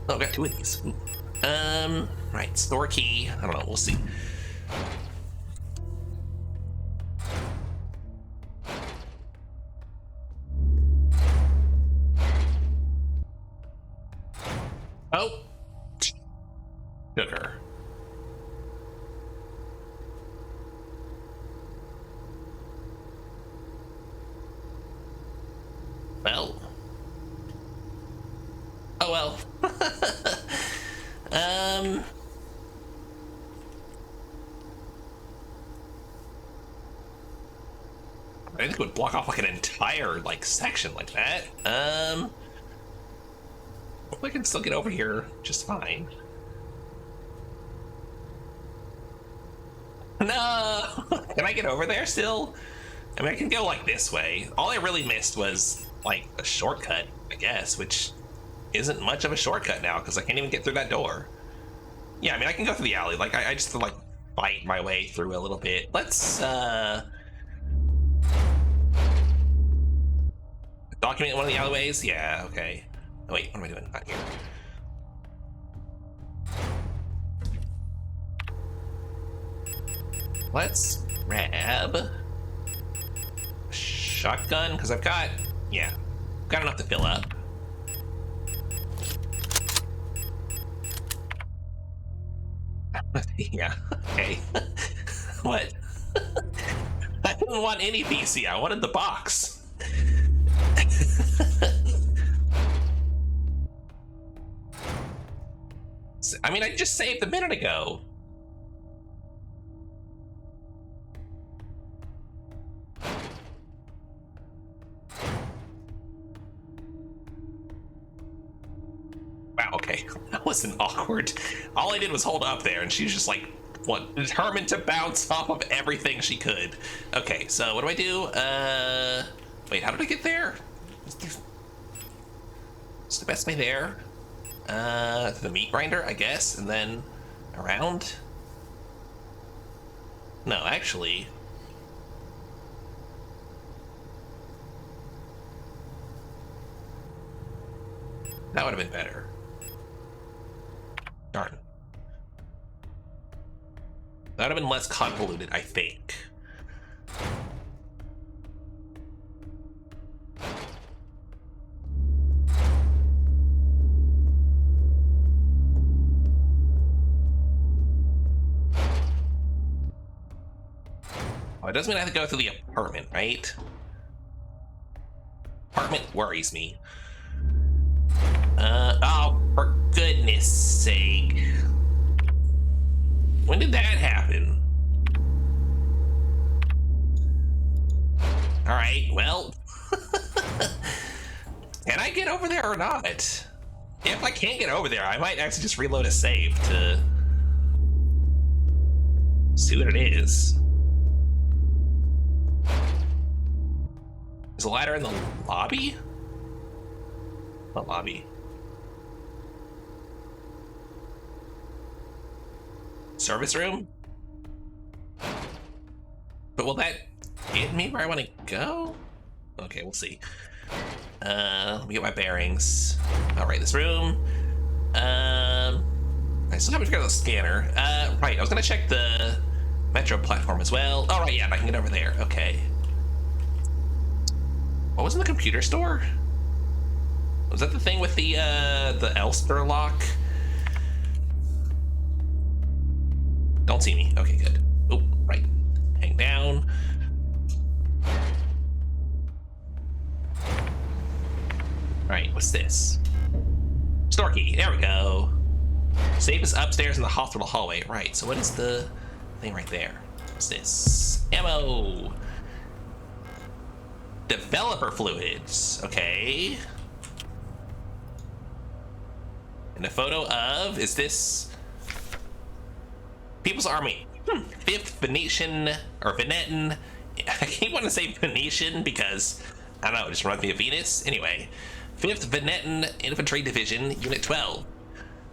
Oh, I got two of these. Right, store key. I don't know, we'll see. Oh, sugar. Well. Oh well. I think it would block off like an entire like section like that. Hopefully I can still get over here just fine. No! Can I get over there still? I mean, I can go like this way. All I really missed was like a shortcut, I guess, which isn't much of a shortcut now because I can't even get through that door. Yeah, I mean, I can go through the alley. Like, I just like fight my way through a little bit. Let's document one of the alleyways. Yeah, okay. Oh wait, what am I doing? Not here. Let's grab a shotgun because I've got, yeah, got enough to fill up. Yeah, okay. What? I didn't want any PC, I wanted the box. I mean, I just saved a minute ago. Wow, okay. That wasn't awkward. All I did was hold up there, and she was just like, what, determined to bounce off of everything she could. Okay, so what do I do? Wait, how did I get there? What's the best way there? The meat grinder, I guess, and then around? No, actually. That would have been better. Darn. That would have been less convoluted, I think. Oh, it doesn't mean I have to go through the apartment, right? Apartment worries me. Oh, for goodness sake. When did that happen? All right, well. Can I get over there or not? If I can't get over there, I might actually just reload a save to see what it is. Is the ladder in the lobby? What lobby? Service room? But will that get me where I want to go? Okay, we'll see. Let me get my bearings. All right, this room. I still haven't figured out the scanner. Right, I was gonna check the metro platform as well. All right, yeah, I can get over there. Okay. What was in the computer store? Was that the thing with the Elster lock? Don't see me. Okay, good. Oh, right. Hang down. Alright, what's this? Store key. There we go. Safe is upstairs in the hospital hallway. Right, so what is the thing right there? What's this? Ammo. Developer fluids. Okay. And a photo of, is this People's Army? 5th Venetian, or Venetan. I keep wanting to say Venetian because, I don't know, it just reminds me of Venus. Anyway, 5th Venetan Infantry Division, Unit 12.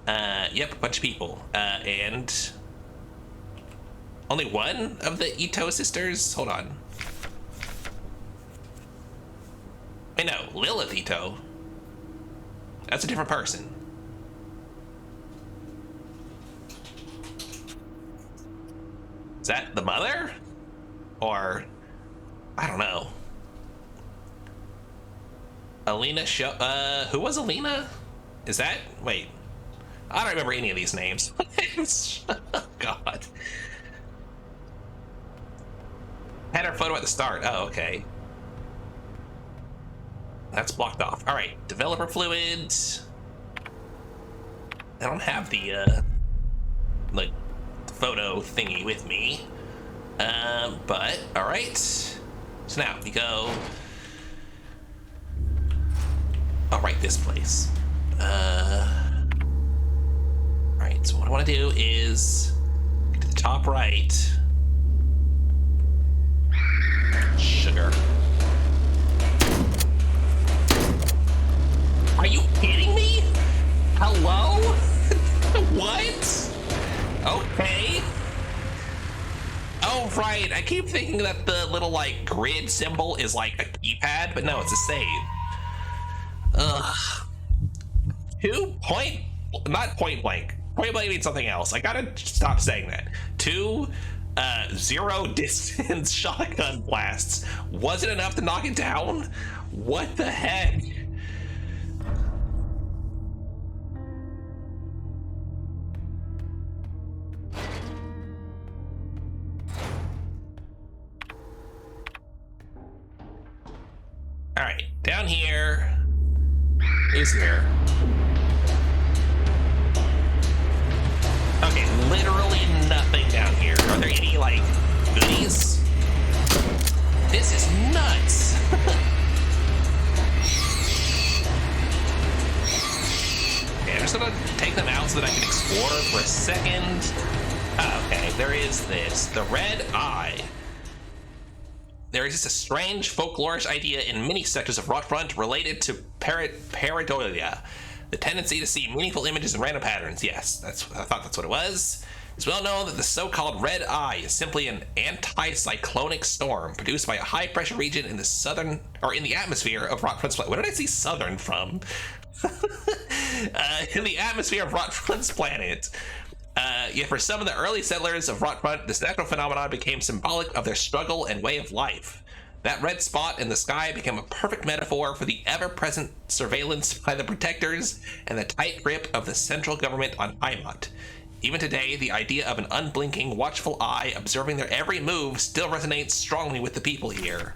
Yep, a bunch of people. And only one of the Ito sisters? Hold on. Wait, no, Lilith Ito. That's a different person. Is that the mother? Or, I don't know. Alina who was Alina? Is that, wait. I don't remember any of these names. Oh, God. Had her photo at the start. Oh, okay. That's blocked off. All right, developer fluids. I don't have the like photo thingy with me, but all right. So now we go. All right, this place. All right. So what I want to do is get to the top right. Sugar. Are you kidding me? Hello? What? Okay. Oh, right. I keep thinking that the little, like, grid symbol is, like, a keypad, but no, it's a save. Ugh. Not point blank. Point blank means something else. I gotta stop saying that. 2 zero distance shotgun blasts wasn't enough to knock it down? What the heck? All right, down here. Who's here? Okay, literally nothing down here. Are there any, like, goodies? This is nuts. Okay, I'm just gonna take them out so that I can explore for a second. Oh, okay, there is this. The red eye. There exists a strange folklorish idea in many sectors of Rockfront related to pareidolia, the tendency to see meaningful images and random patterns. Yes, I thought that's what it was. It's well known that the so-called red eye is simply an anti-cyclonic storm produced by a high-pressure region in the southern, or in the atmosphere of Rockfront's planet. Where did I see southern from? In the atmosphere of Rockfront's planet. Yet for some of the early settlers of Rockfront, this natural phenomenon became symbolic of their struggle and way of life. That red spot in the sky became a perfect metaphor for the ever-present surveillance by the protectors and the tight grip of the central government on Heimat. Even today, the idea of an unblinking, watchful eye observing their every move still resonates strongly with the people here.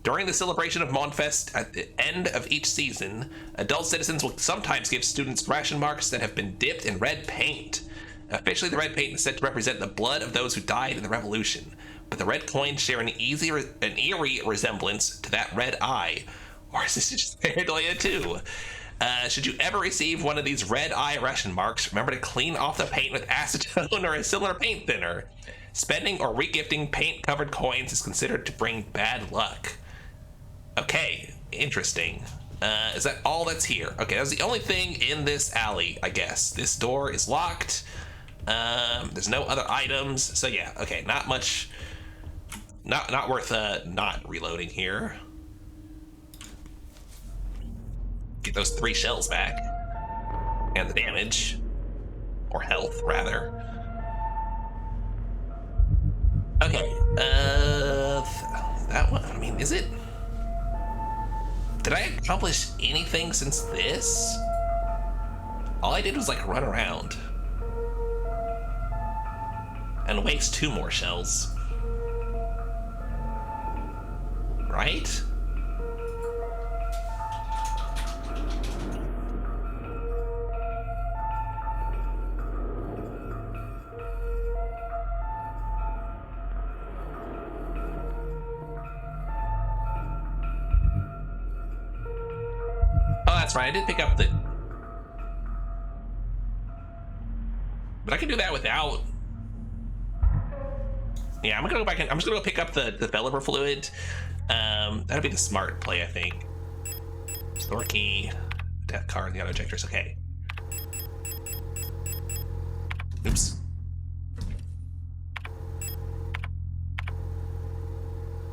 During the celebration of Monfest at the end of each season, adult citizens will sometimes give students ration marks that have been dipped in red paint. Officially, the red paint is said to represent the blood of those who died in the revolution, but the red coins share an eerie resemblance to that red eye. Or is this just paranoia too? Should you ever receive one of these red eye ration marks, remember to clean off the paint with acetone or a similar paint thinner. Spending or regifting paint-covered coins is considered to bring bad luck. Okay, interesting. Is that all that's here? Okay, that's the only thing in this alley, I guess. This door is locked. There's no other items, so yeah, okay, not much, not worth not reloading here. Get those 3 shells back, and the damage, or health rather. Okay, that one, I mean, is it? Did I accomplish anything since this? All I did was like run around. and waste 2 more shells. Right? Oh, that's right. I did pick up the... But I can do that without... Yeah, I'm gonna go back and I'm just gonna go pick up the developer fluid. That'd be the smart play, I think. Store key, death card, the auto ejectors. Okay. Oops.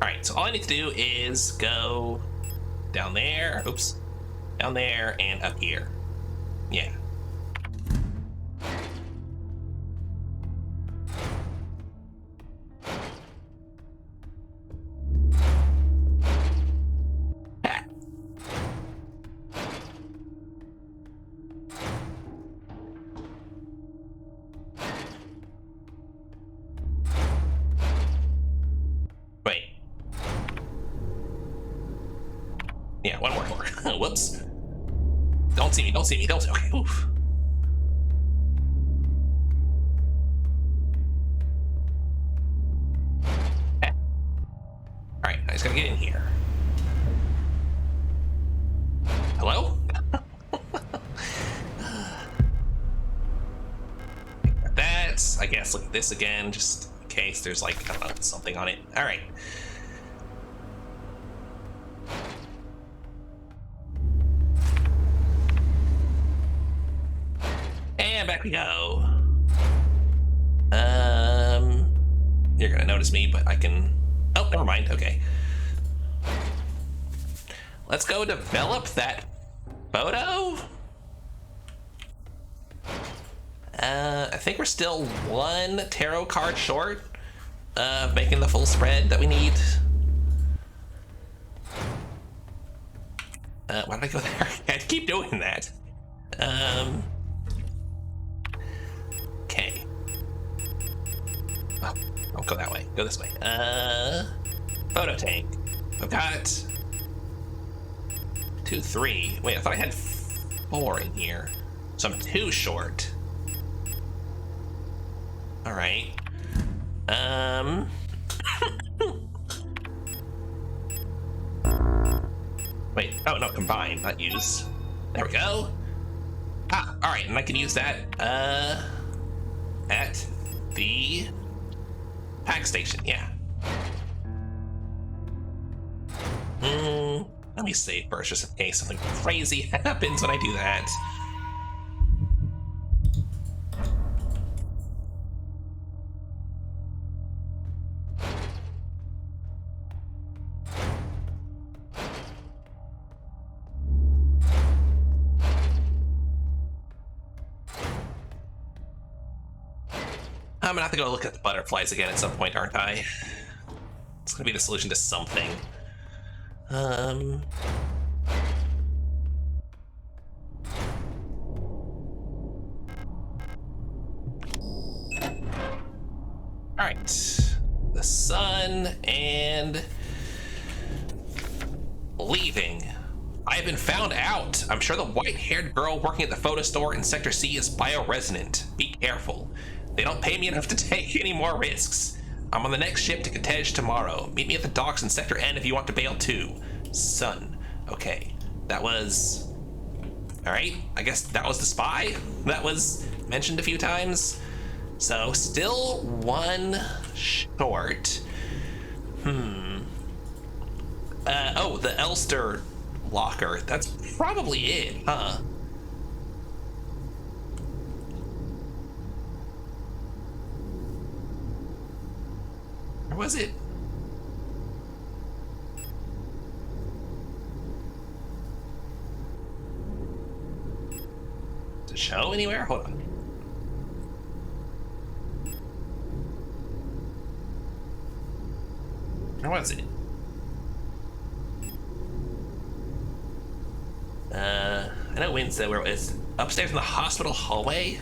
All right, so all I need to do is go down there. Oops. Down there and up here. Yeah. Yeah, one more. Whoops. Don't see me, don't see me, don't see me. Okay, oof. Okay. Alright, I just gotta get in here. Hello? That's, I guess, look at this again, just in case there's like, I don't know, something on it. Alright. Back we go. You're gonna notice me, but I can... Oh, never mind. Okay. Let's go develop that photo. I think we're still 1 tarot card short of making the full spread that we need. Why did I go there? I had to keep doing that. Okay. Oh, don't go that way. Go this way. Photo tank. I've got 2, 3. Wait, I thought I had 4 in here. So I'm 2 short. All right. Wait. Oh no, combine, not use. There we go. Ah, all right, and I can use that. At the pack station, yeah. Let me save first, just in case something crazy happens when I do that. I'm gonna have to go look at the butterflies again at some point, aren't I? It's gonna be the solution to something. Alright. The sun and leaving. I have been found out. I'm sure the white-haired girl working at the photo store in Sector C is bioresonant. Be careful. They don't pay me enough to take any more risks. I'm on the next ship to Katej tomorrow. Meet me at the docks in Sector N if you want to bail too. Sun. Okay. That was... Alright. I guess that was the spy that was mentioned a few times. So, still 1 short. Oh, the Elster locker. That's probably it, huh? Or was it? Does it show anywhere? Hold on. Or was it? I know Wynn said where it was. Upstairs in the hospital hallway?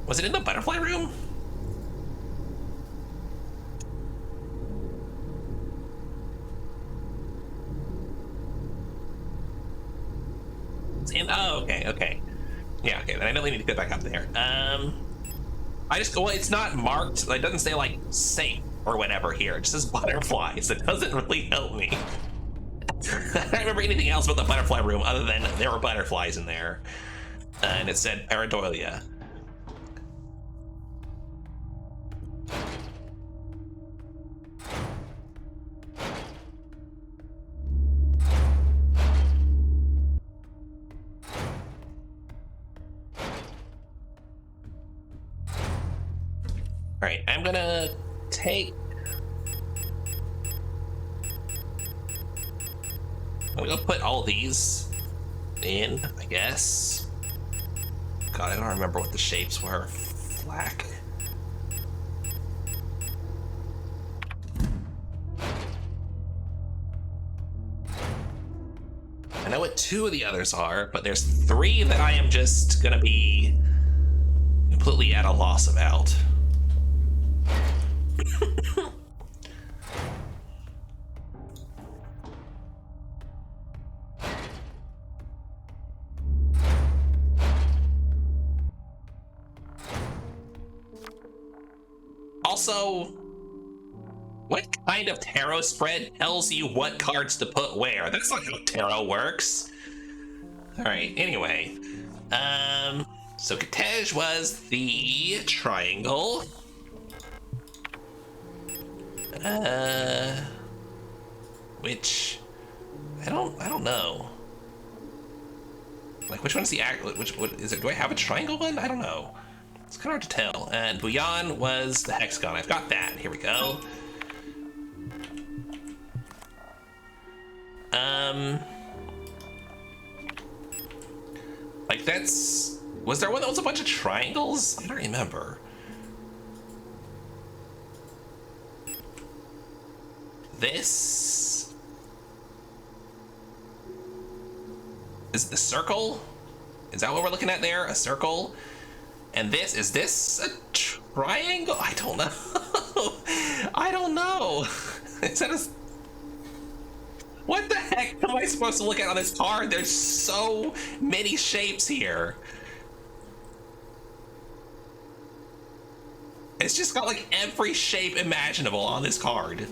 Was it in the butterfly room? It's in, oh, okay, okay. Yeah, okay, then I definitely need to get back up there. Well, it's not marked. It doesn't say, like, safe or whatever here. It just says butterflies. It doesn't really help me. I don't remember anything else about the butterfly room other than there were butterflies in there. And it said pareidolia. All right, I'm gonna take... I'm gonna put all these in, I guess. God, I don't remember what the shapes were. Flack. I know what 2 of the others are, but there's 3 that I am just gonna be completely at a loss about. Also, what kind of tarot spread tells you what cards to put where? That's not how tarot works. All right, anyway. So Katej was the triangle. Which I don't know. Like, which one's the act? What is it? Do I have a triangle one? I don't know. It's kind of hard to tell. And Bouillon was the hexagon. I've got that. Here we go. Like, that's... Was there one that was a bunch of triangles? I don't remember. This... is the circle? Is that what we're looking at there? A circle? And this, is this a triangle? I don't know. I don't know. Is that a... What the heck am I supposed to look at on this card? There's so many shapes here. It's just got like every shape imaginable on this card.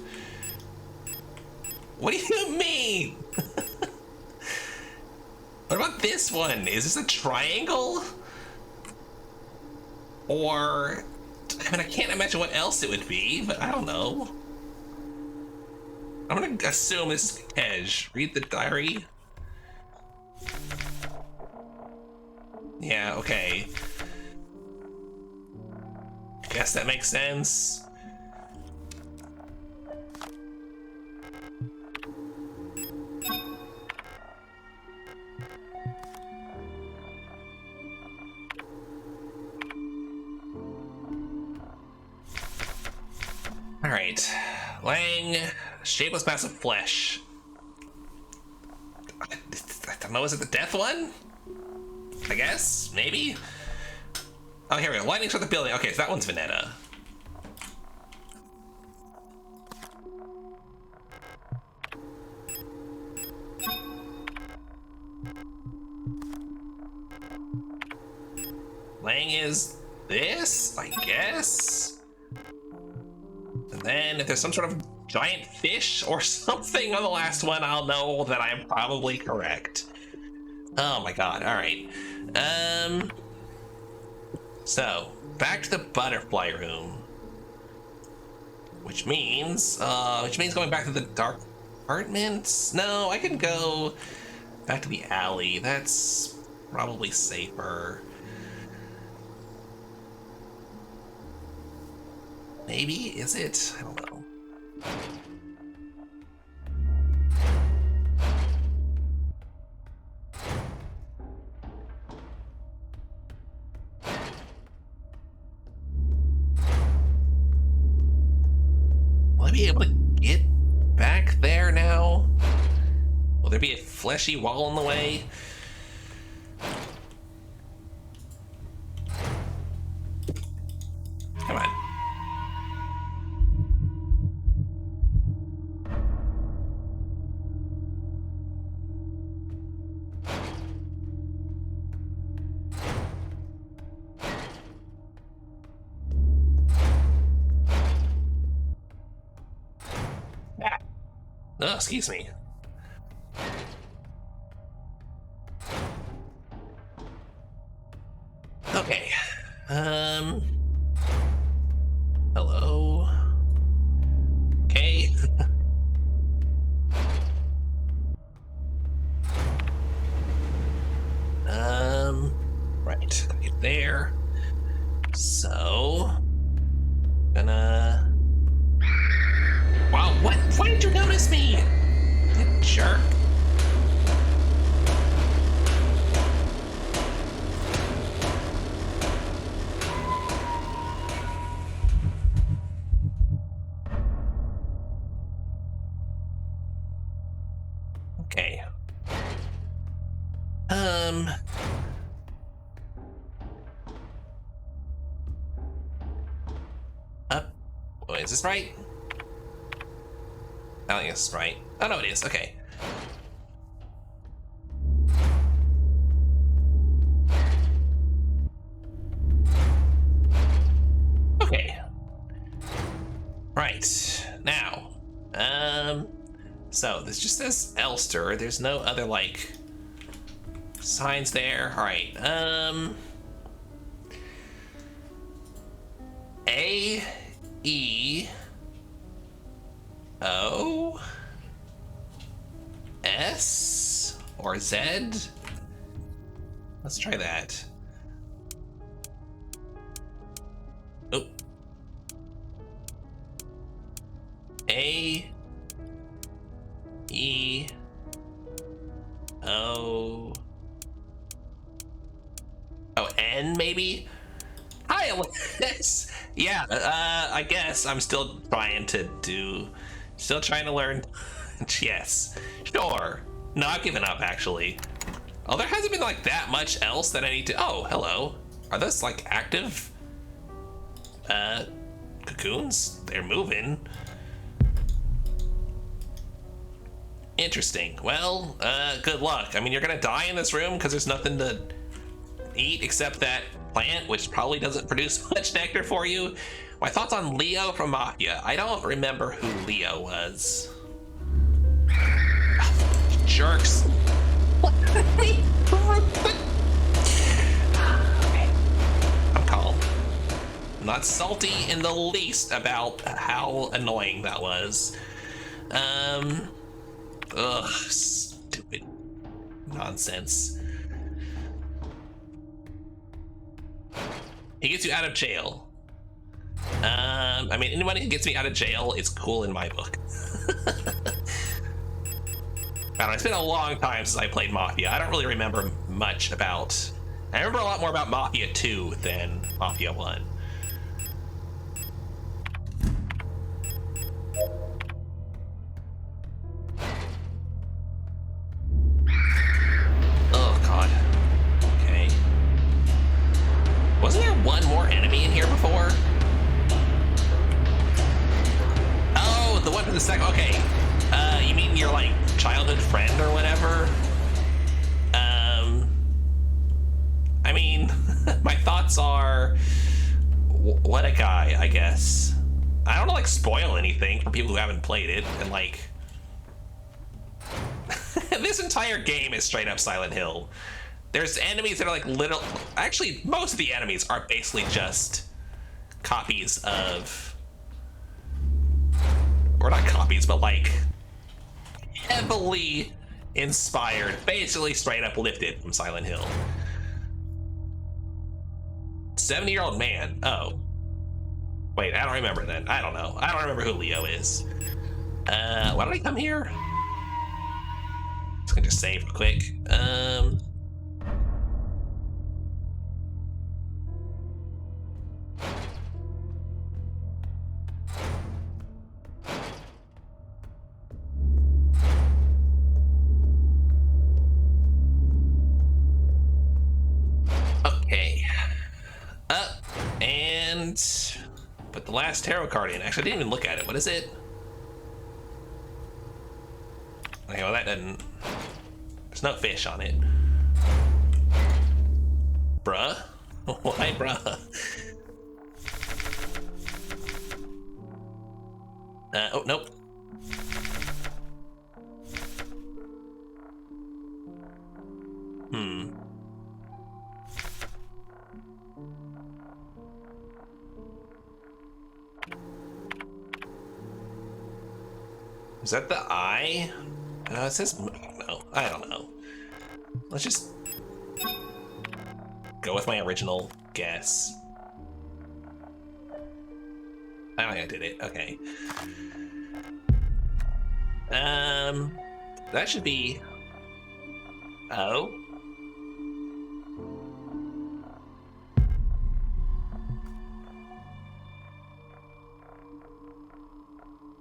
What do you mean? What about this one? Is this a triangle? Or, I mean, I can't imagine what else it would be, but I don't know. I'm gonna assume this is Katej. Read the diary. Yeah, okay. Guess that makes sense. All right, Lang, shapeless mass of flesh. I don't know, is it the death one? I guess, maybe? Oh, here we go, lightning struck the building. Okay, so that one's Veneta. Lang is this, I guess? And then if there's some sort of giant fish or something on the last one, I'll know that I'm probably correct. Oh my god, all right. So, back to the butterfly room. Which means going back to the dark apartments? No, I can go back to the alley. That's probably safer. Maybe? Is it? I don't know. Will I be able to get back there now? Will there be a fleshy wall in the way? Oh, excuse me. Okay. Hello. Okay. Right. Gotta get there. So, gonna. Wow. What? Why did you notice me? You jerk. Okay. Up. Wait, is this right? I don't think this is right. Oh no, it is. Okay. Okay. Right. Now. So this just says Elster. There's no other like signs there. Alright. A E O S or Z. Let's try that. Oh. A E O. Oh, N maybe? Hi, Alex. Yeah, I guess I'm still trying to learn. Yes, sure. No, I've given up actually. Oh, there hasn't been like that much else that I need to. Oh, hello. Are those like active cocoons? They're moving. Interesting. Well, good luck. I mean, you're gonna die in this room because there's nothing to eat except that plant, which probably doesn't produce much nectar for you. My thoughts on Leo from Mafia. I don't remember who Leo was. Jerks. Okay. I'm calm. I'm not salty in the least about how annoying that was. Ugh, stupid nonsense. He gets you out of jail. I mean, anyone who gets me out of jail is cool in my book. I don't know, it's been a long time since I played Mafia. I don't really remember much about... I remember a lot more about Mafia 2 than Mafia 1. Oh, God. Okay. Wasn't there one more enemy in here before? Oh, the one from the second... Okay. You mean your, like, childhood friend or whatever? I mean, my thoughts are... What a guy, I guess. I don't want to, like, spoil anything for people who haven't played it, and, like... This entire game is straight up Silent Hill. There's enemies that are, like, little... Actually, most of the enemies are basically just copies of... Or not copies, but, like... heavily inspired, basically straight up lifted from Silent Hill. 70-year-old man. Oh. Wait, I don't remember then. I don't know. I don't remember who Leo is. Why did I come here? Just gonna just save real quick. Put the last tarot card in. Actually, I didn't even look at it. What is it? Okay, well that doesn't... There's no fish on it. Bruh? Why bruh? Oh, nope. Is that the eye? It says no. I don't know. Let's just go with my original guess. I don't think I did it. Okay. That should be O.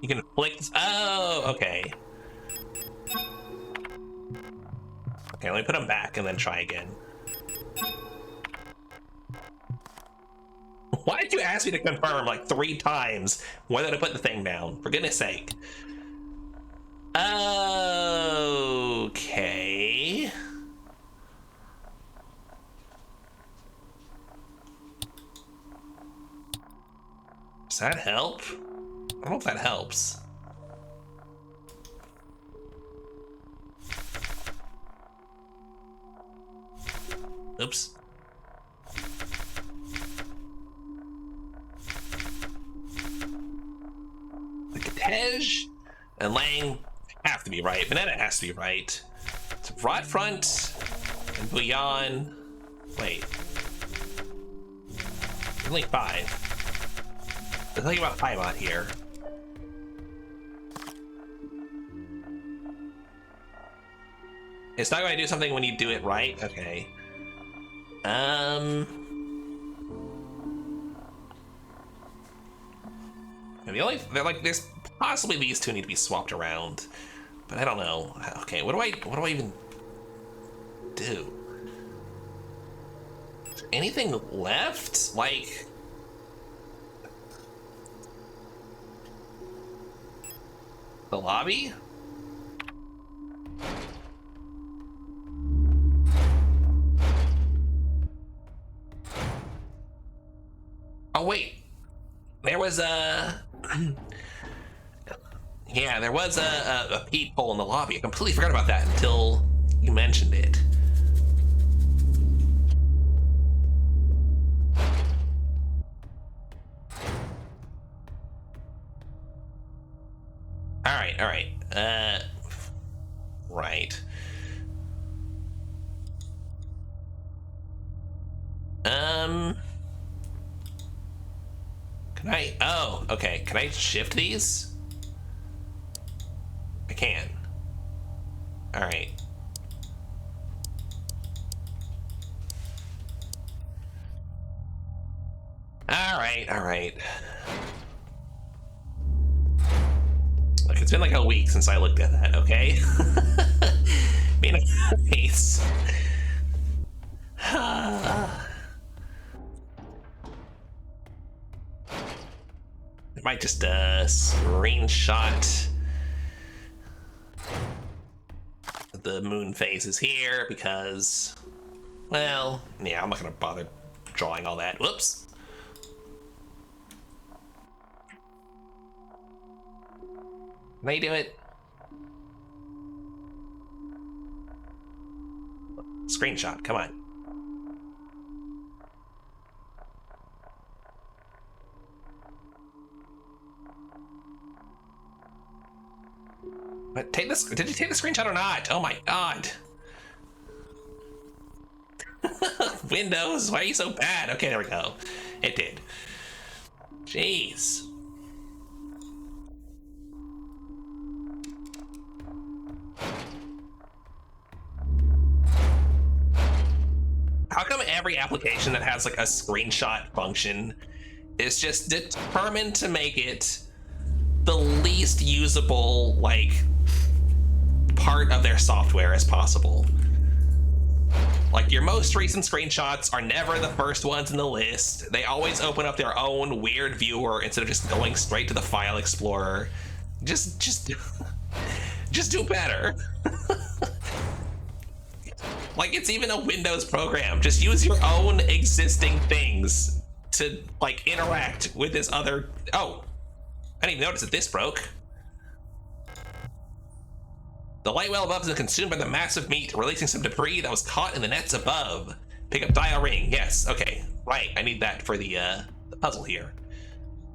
You can flick this. Oh, okay. Okay, let me put them back and then try again. Why did you ask me to confirm like 3 times whether to put the thing down? For goodness sake. Okay. Does that help? I don't know if that helps. Oops. The Katej and Lang have to be right. Vanetta has to be right. So Broad Front and Bouillon. Wait. There's only 5. There's nothing about Paimon here. It's not going to do something when you do it right? Okay. And they're like, there's possibly these two need to be swapped around, but I don't know. Okay, what do I even do? Is there anything left? Like, the lobby? Oh wait, there was a yeah, there was a peephole in the lobby. I completely forgot about that until you mentioned it. All right, right. Can I? Oh, okay. Can I shift these? I can. All right. All right. Look, it's been like a week since I looked at that, okay? Being a face. I might just screenshot the moon phases here because, well, yeah, I'm not gonna bother drawing all that. Whoops. Can I do it? Screenshot, come on. But take this. Did you take the screenshot or not? Oh my god. Windows, why are you so bad? Okay, there we go. It did. Jeez. How come every application that has like a screenshot function is just determined to make it the least usable, like, part of their software as possible? Like, your most recent screenshots are never the first ones in the list. They always open up their own weird viewer instead of just going straight to the file explorer. Just do better. Like, it's even a Windows program. Just use your own existing things to, like, interact with this other. Oh, I didn't even notice that this broke. The light well above has been consumed by the massive meat, releasing some debris that was caught in the nets above. Pick up dial ring. Yes, okay. Right, I need that for the puzzle here.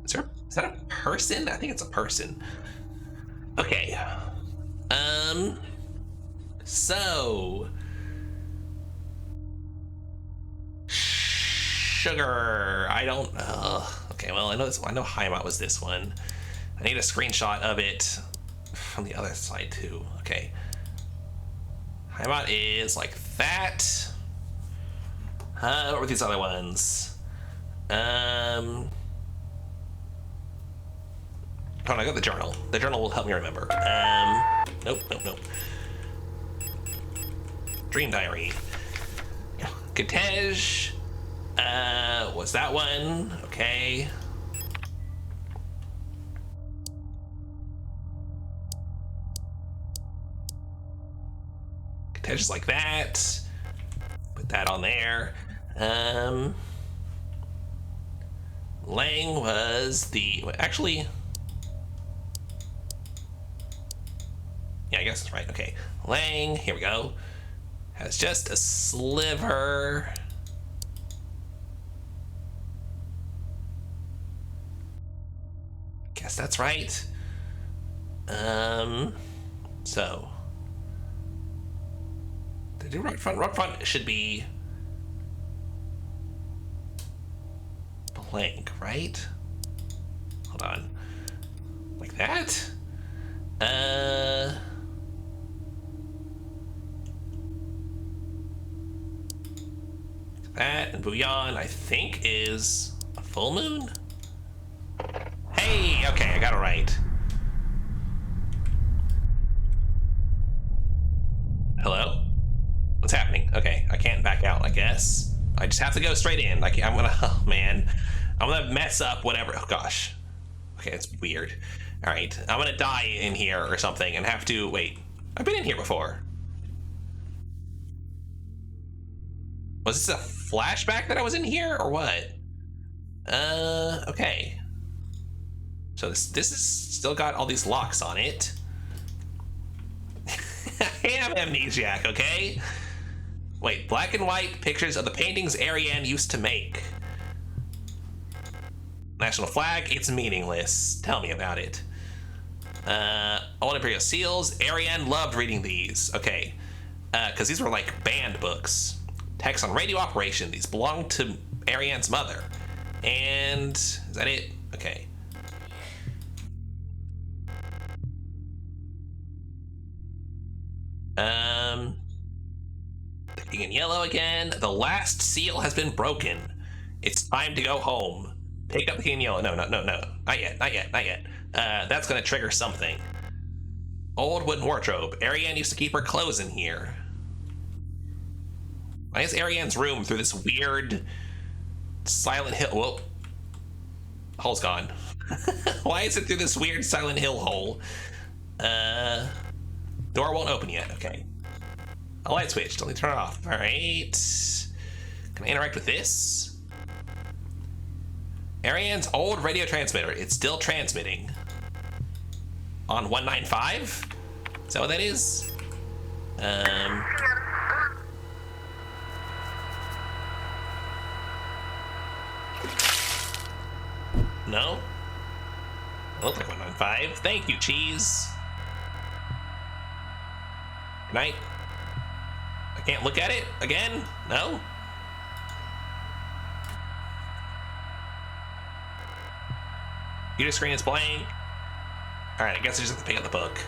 Is that a person? I think it's a person. Okay. So sugar. I don't. Okay. Well, I know this. I know Heimat was this one. I need a screenshot of it from the other side too. Okay. Heimat is like that. What were these other ones? Oh, I got the journal. The journal will help me remember. Nope. Dream Diary. Kitej. Was that one? Okay. Kitej is like that. Put that on there. Lang was the... Actually... Yeah, I guess that's right. Okay. Lang, here we go. Has just a sliver. Guess that's right. So. Did I do right front? Right front should be blank, right? Hold on. Like that? That and Bouillon, I think, is a full moon? Hey, okay, I got it right. Hello? What's happening? Okay, I can't back out, I guess. I just have to go straight in. I'm gonna, oh man. I'm gonna mess up whatever, oh gosh. Okay, it's weird. All right, I'm gonna die in here or something and have to, wait. I've been in here before. Was this a flashback that I was in here or what? Okay. So this is still got all these locks on it. I am amnesiac, okay? Wait, black and white pictures of the paintings Ariane used to make. National flag, it's meaningless. Tell me about it. Old Imperial seals, Ariane loved reading these. Okay, because these were like banned books. Text on radio operation, these belonged to Ariane's mother. And is that it? Okay. King in yellow again. The last seal has been broken. It's time to go home. Pick up the king in yellow. No. Not yet. That's gonna trigger something. Old wooden wardrobe. Ariane used to keep her clothes in here. Why is Ariane's room through this weird Silent Hill? Whoa. Hole's gone. Why is it through this weird Silent Hill hole? Door won't open yet. Okay. A light switch. Don't need to turn it off. All right. Can I interact with this? Ariane's old radio transmitter. It's still transmitting. On 195? Is that what that is? No? It looks like 195. Thank you, cheese. Good night. I can't look at it again? No? Computer screen is blank. Alright, I guess I just have to pick up the book.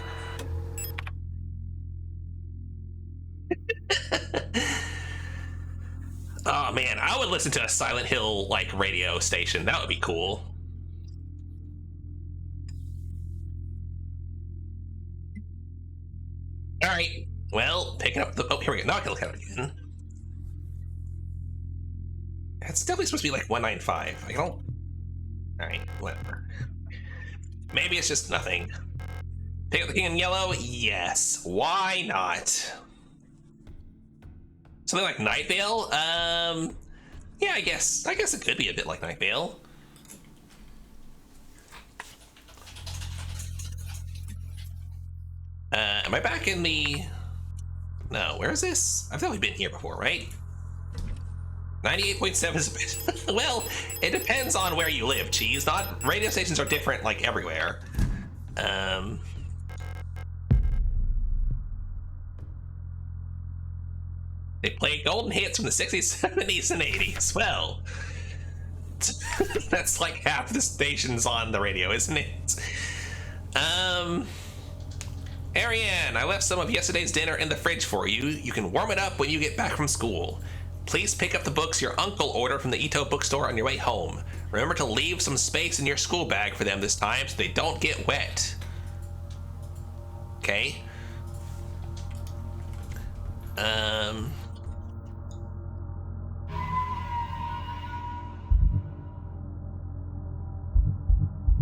Oh man, I would listen to a Silent Hill like radio station. That would be cool. Alright, well, picking up the, oh, here we go. Now I can look at it again. It's definitely supposed to be like 195. I don't, alright, whatever. Maybe it's just nothing. Pick up the king in yellow? Yes. Why not? Something like Night Vale? Yeah, I guess it could be a bit like Night Vale. Am I back in the... No, where is this? I've definitely been here before, right? 98.7 is a bit... Well, it depends on where you live, cheese. Not radio stations are different like everywhere. They play golden hits from the 60s, 70s, and 80s. Well, that's like half the stations on the radio, isn't it? Ariane, I left some of yesterday's dinner in the fridge for you. You can warm it up when you get back from school. Please pick up the books your uncle ordered from the Ito bookstore on your way home. Remember to leave some space in your school bag for them this time so they don't get wet. Okay.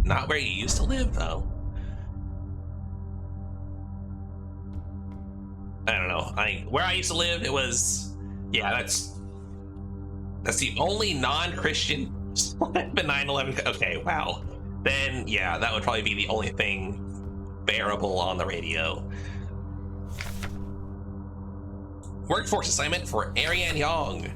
Not where you used to live, though. I don't know. Where I used to live, it was, yeah, that's the only non-Christian slip in 9/11. Okay, wow. Then yeah, that would probably be the only thing bearable on the radio. Workforce assignment for Ariane Young.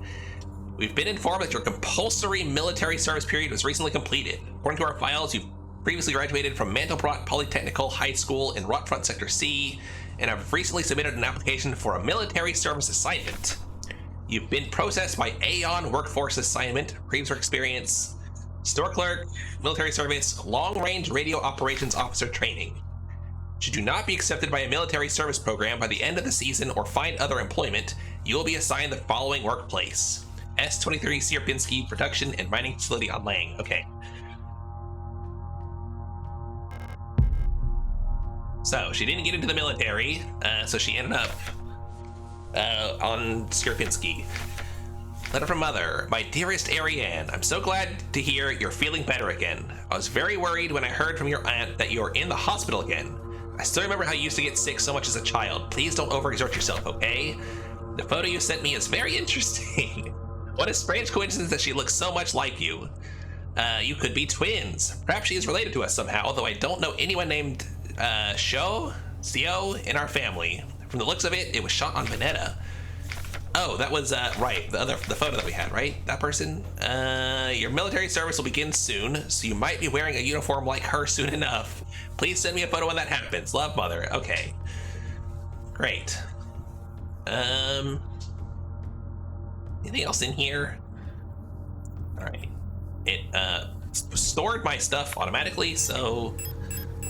We've been informed that your compulsory military service period was recently completed. According to our files, you previously graduated from Mantelbrot Polytechnical High School in Rockfront Sector C, and have recently submitted an application for a military service assignment. You've been processed by Aeon Workforce Assignment, previous work experience, store clerk, military service, long-range radio operations officer training. Should you not be accepted by a military service program by the end of the season or find other employment, you will be assigned the following workplace: S-23 Sierpinski Production and Mining Facility on Lang. Okay. So she didn't get into the military, so she ended up on Sierpinski. Letter from Mother. My dearest Ariane, I'm so glad to hear you're feeling better again. I was very worried when I heard from your aunt that you're in the hospital again. I still remember how you used to get sick so much as a child. Please don't overexert yourself, okay? The photo you sent me is very interesting. What a strange coincidence that she looks so much like you. You could be twins. Perhaps she is related to us somehow, though I don't know anyone named Sio in our family. From the looks of it, it was shot on Veneta. Oh, that was right, the photo that we had, right? That person. Your military service will begin soon, so you might be wearing a uniform like her soon enough. Please send me a photo when that happens. Love, Mother. Okay, great. Anything else in here? All right, it stored my stuff automatically, so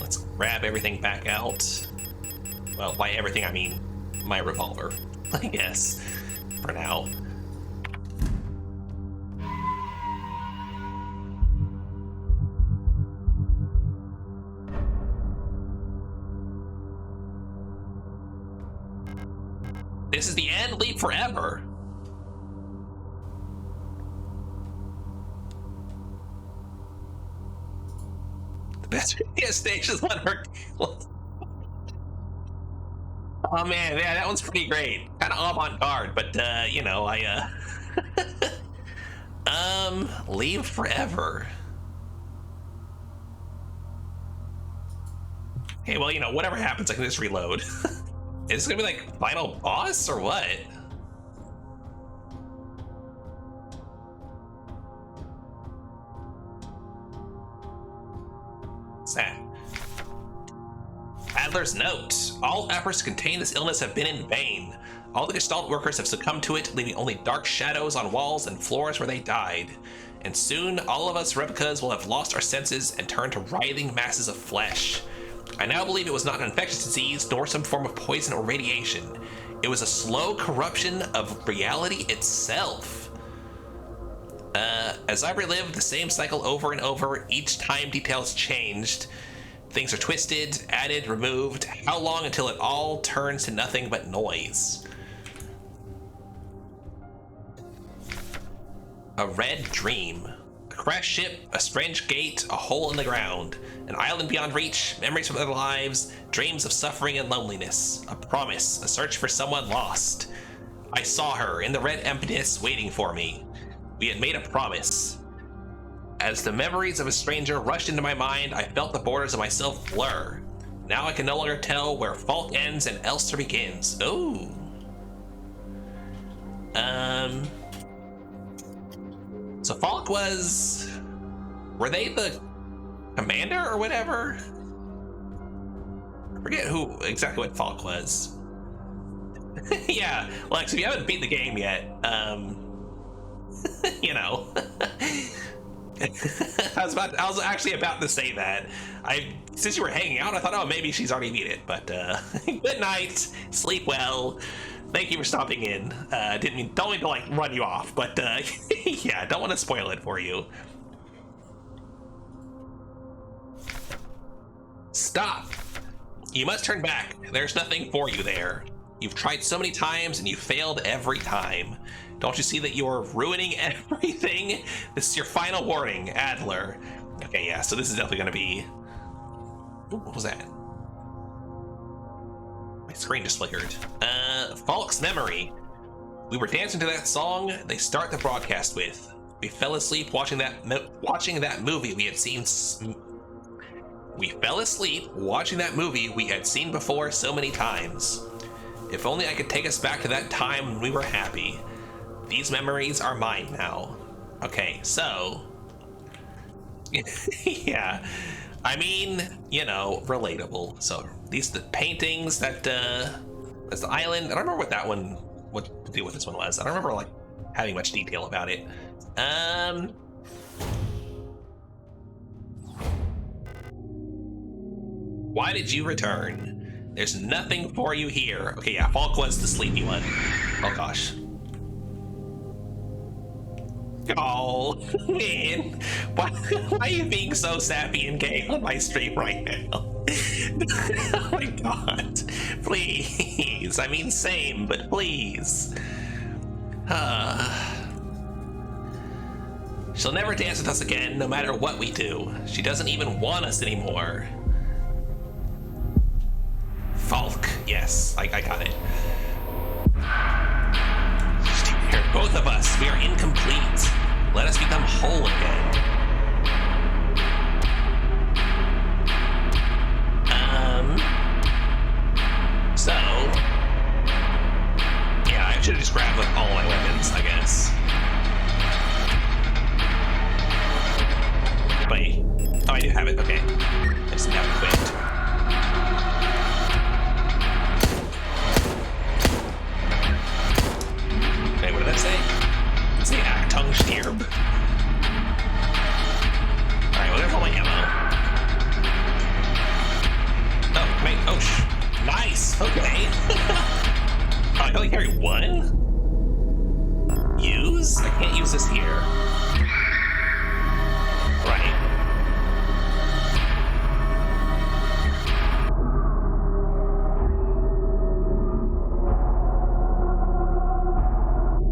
let's grab everything back out. Well, by everything I mean my revolver, I guess, for now. This is the end? Leave forever. The best radio stations on her. Oh man, yeah, that one's pretty great. Kind of avant-garde, but you know, leave forever. Okay, well, you know, whatever happens, I can just reload. Is this gonna be like final boss or what? What's that? Adler's note. All efforts to contain this illness have been in vain. All the Gestalt workers have succumbed to it, leaving only dark shadows on walls and floors where they died. And soon, all of us replicas will have lost our senses and turned to writhing masses of flesh. I now believe it was not an infectious disease, nor some form of poison or radiation. It was a slow corruption of reality itself. As I relived the same cycle over and over, each time details changed. Things are twisted, added, removed. How long until it all turns to nothing but noise? A red dream. A crashed ship, a strange gate, a hole in the ground. An island beyond reach, memories from other lives, dreams of suffering and loneliness. A promise, a search for someone lost. I saw her in the red emptiness waiting for me. We had made a promise. As the memories of a stranger rushed into my mind, I felt the borders of myself blur. Now I can no longer tell where Falk ends and Elster begins. Ooh. So Falk was... Were they the commander or whatever? I forget who exactly what Falk was. Yeah, Lex, if you haven't beat the game yet, you know. I was actually about to say that. Since you were hanging out, I thought, oh, maybe she's already beat it. But good night, sleep well. Thank you for stopping in. Don't mean to like run you off, but yeah, don't want to spoil it for you. Stop! You must turn back. There's nothing for you there. You've tried so many times and you failed every time. Don't you see that you're ruining everything? This is your final warning, Adler. Okay, yeah, so this is definitely gonna be... Ooh, what was that? My screen just flickered. Falk's memory. We were dancing to that song they start the broadcast with. We fell asleep watching that movie we had seen... We fell asleep watching that movie we had seen before so many times. If only I could take us back to that time when we were happy. These memories are mine now. Okay, so... yeah, I mean, you know, relatable. So, these the paintings that, that's the island. I don't remember what to do with this one was. I don't remember, like, having much detail about it. Why did you return? There's nothing for you here. Okay, yeah, Falk was the sleepy one. Oh, gosh. Oh, man. Why are you being so sappy and gay on my stream right now? Oh my god. Please. I mean, same, but please. She'll never dance with us again, no matter what we do. She doesn't even want us anymore. Falk. Yes, I got it. Here, both of us, we are incomplete. Let us become whole again. So... yeah, I should have just grabbed like, all my weapons, I guess. Wait. Oh, I do have it, okay. I just have it equipped. Okay, what did that say? It's the Actung Stirb. Alright, well, there's all my ammo. Oh, wait, oh, nice, okay. Oh, I can only carry one? Use? I can't use this here. Right.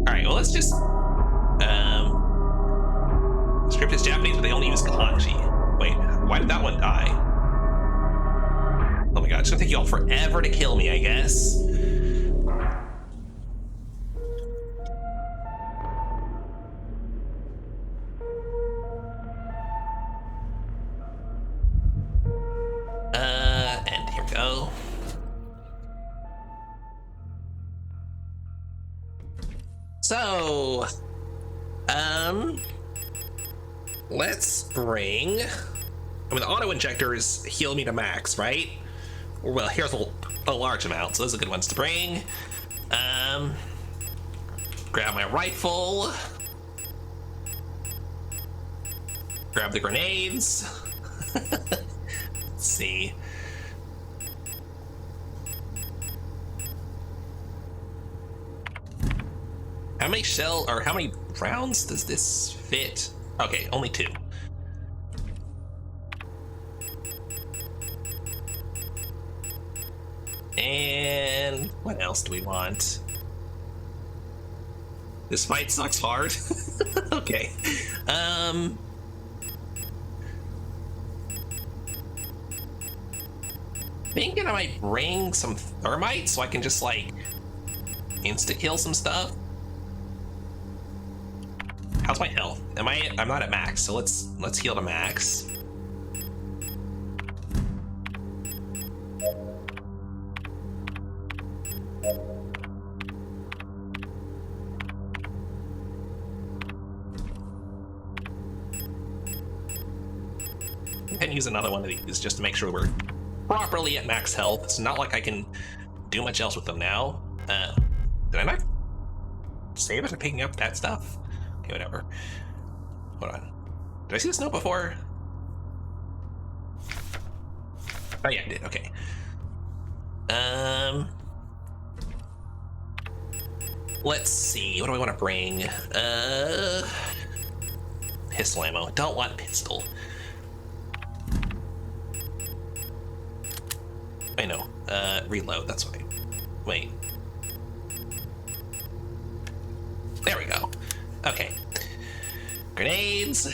Alright, well, let's just... script is Japanese, but they only use kanji. Wait, why did that one die? Oh my god, it's gonna take y'all forever to kill me, I guess. And here we go. So, let's bring... I mean, the auto-injectors heal me to max, right? Well, here's a large amount, so those are good ones to bring. Grab my rifle. Grab the grenades. Let's see. How many how many rounds does this fit? Okay, only 2. And what else do we want? This fight sucks hard. Okay. Thinking I might bring some thermite so I can just like insta-kill some stuff. How's my health? I'm not at max, so let's heal to max. And use another one of these just to make sure we're properly at max health. It's not like I can do much else with them now. Did I not save it for picking up that stuff? Okay, whatever. Hold on. Did I see the snow before? Oh yeah, I did. Okay. Let's see. What do I want to bring? Pistol ammo. Don't want pistol. I know. Reload. That's right. Wait. There we go. Okay. Grenades.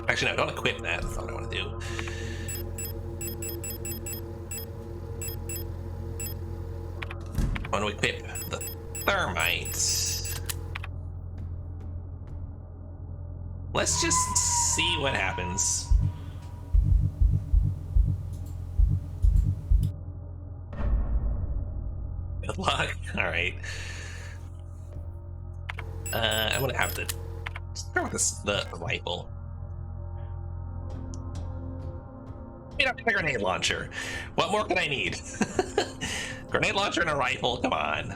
Actually, no, don't equip that. That's not what I want to do. I want to equip the thermite. Let's just see what happens. Good luck. All right. I'm gonna have to start with the rifle. Get up the grenade launcher. What more can I need? Grenade launcher and a rifle. Come on.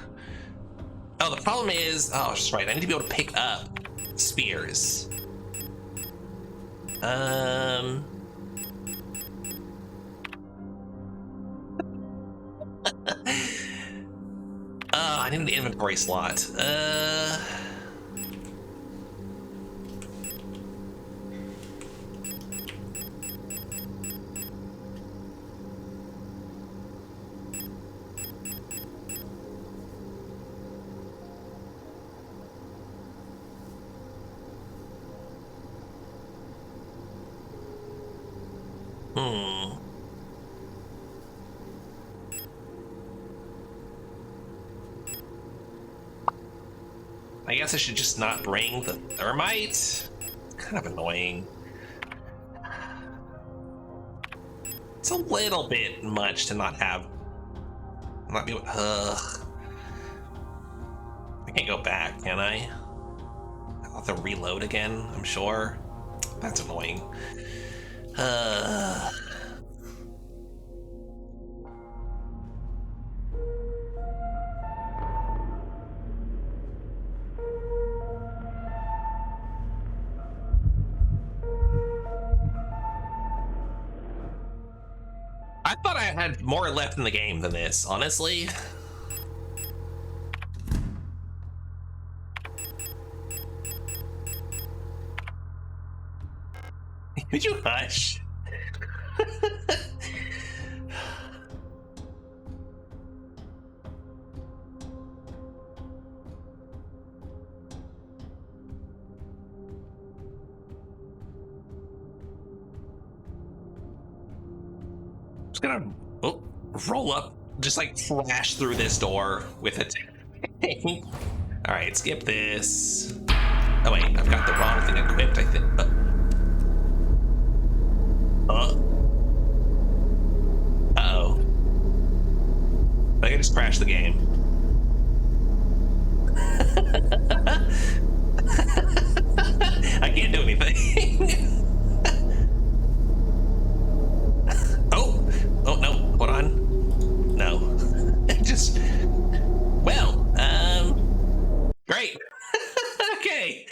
Oh, the problem is, oh, that's right. I need to be able to pick up spears. Oh, I need an inventory slot. I guess I should just not bring the thermite. Kind of annoying. It's a little bit much to not have. Not be. Ugh. I can't go back, can I? I'll have to reload again, I'm sure. That's annoying. I thought I had more left in the game than this, honestly. Could you hush? Just gonna roll up, just like flash through this door with a tank. All right, skip this. Oh wait, I've got the wrong thing equipped, I think. Uh-oh. I can just crash the game. I can't do anything. Oh no, hold on. No. Just, well, great. Okay.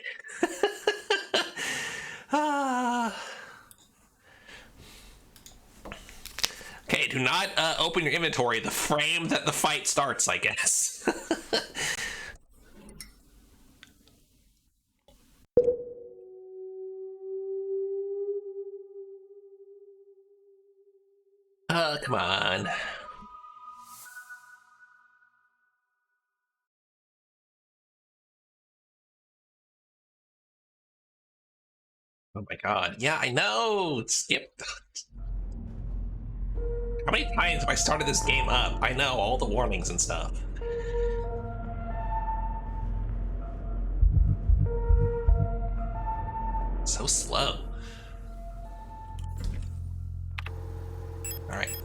Okay, do not open your inventory the frame that the fight starts, I guess. Come on. Oh my god. Yeah, I know. Skip. How many times have I started this game up? I know all the warnings and stuff. So slow. All right.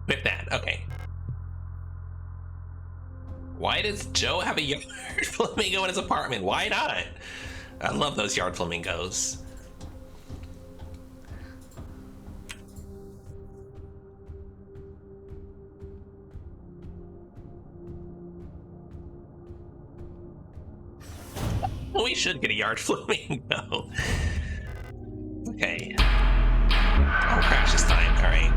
With that, okay. Why Why does Joe have a yard flamingo in his apartment? Why not? I love those yard flamingos. Well, we should get a yard flamingo. Okay. Oh, crash this time. All right.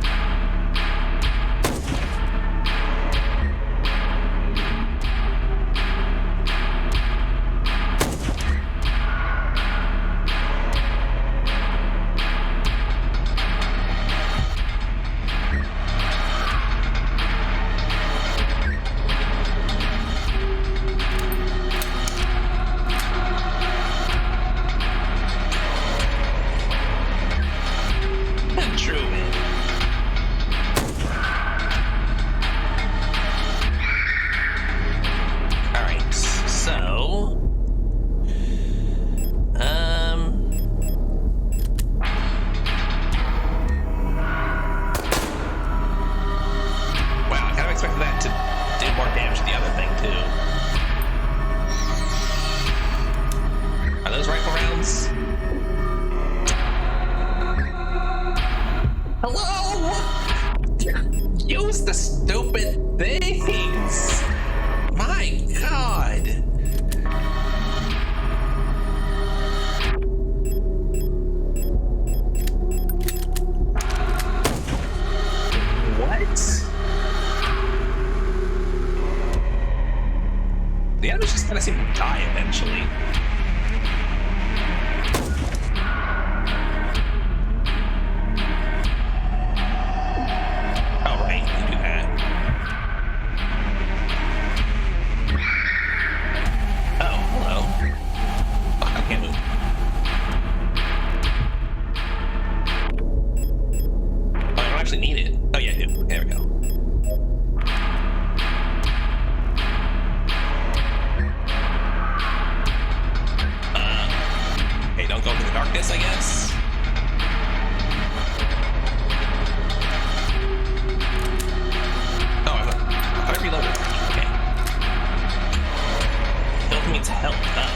The enemies just kind of seem to die eventually. Oh, right, you do that. Oh, hello. Fuck, I can't move. Oh, I don't actually need it. Oh, yeah, I do. There we go. Don't go into the darkness, I guess. Oh, I thought I reloaded. Okay. Health means help. Oh.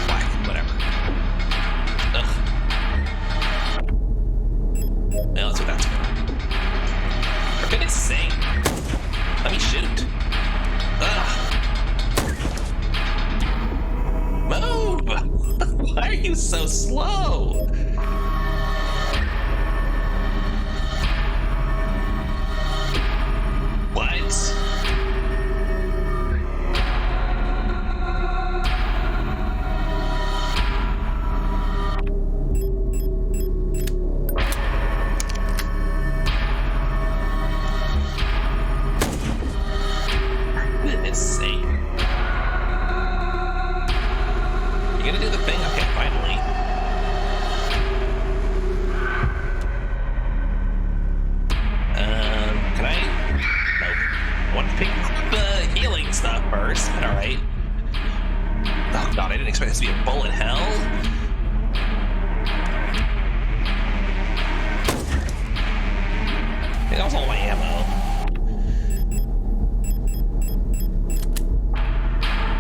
Black, whatever. Ugh. Well, that's what that's for. For goodness sake. Let me shoot. Ugh. Move! Why are you so slow? What? For goodness sake. Gonna do the thing? Okay, finally. Can I? Nope. I want to pick the healing stuff first. Alright. Oh god, I didn't expect this to be a bullet hell. I think that was all my ammo.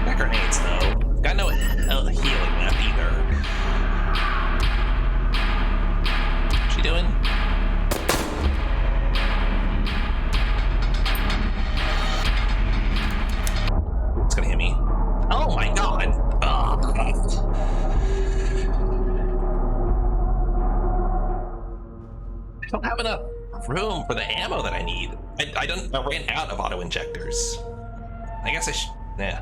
Got grenades though. Got no healing left either. What's she doing? It's gonna hit me. Oh my god! Oh. I don't have enough room for the ammo that I need. I ran out of auto injectors. I guess I should. Yeah.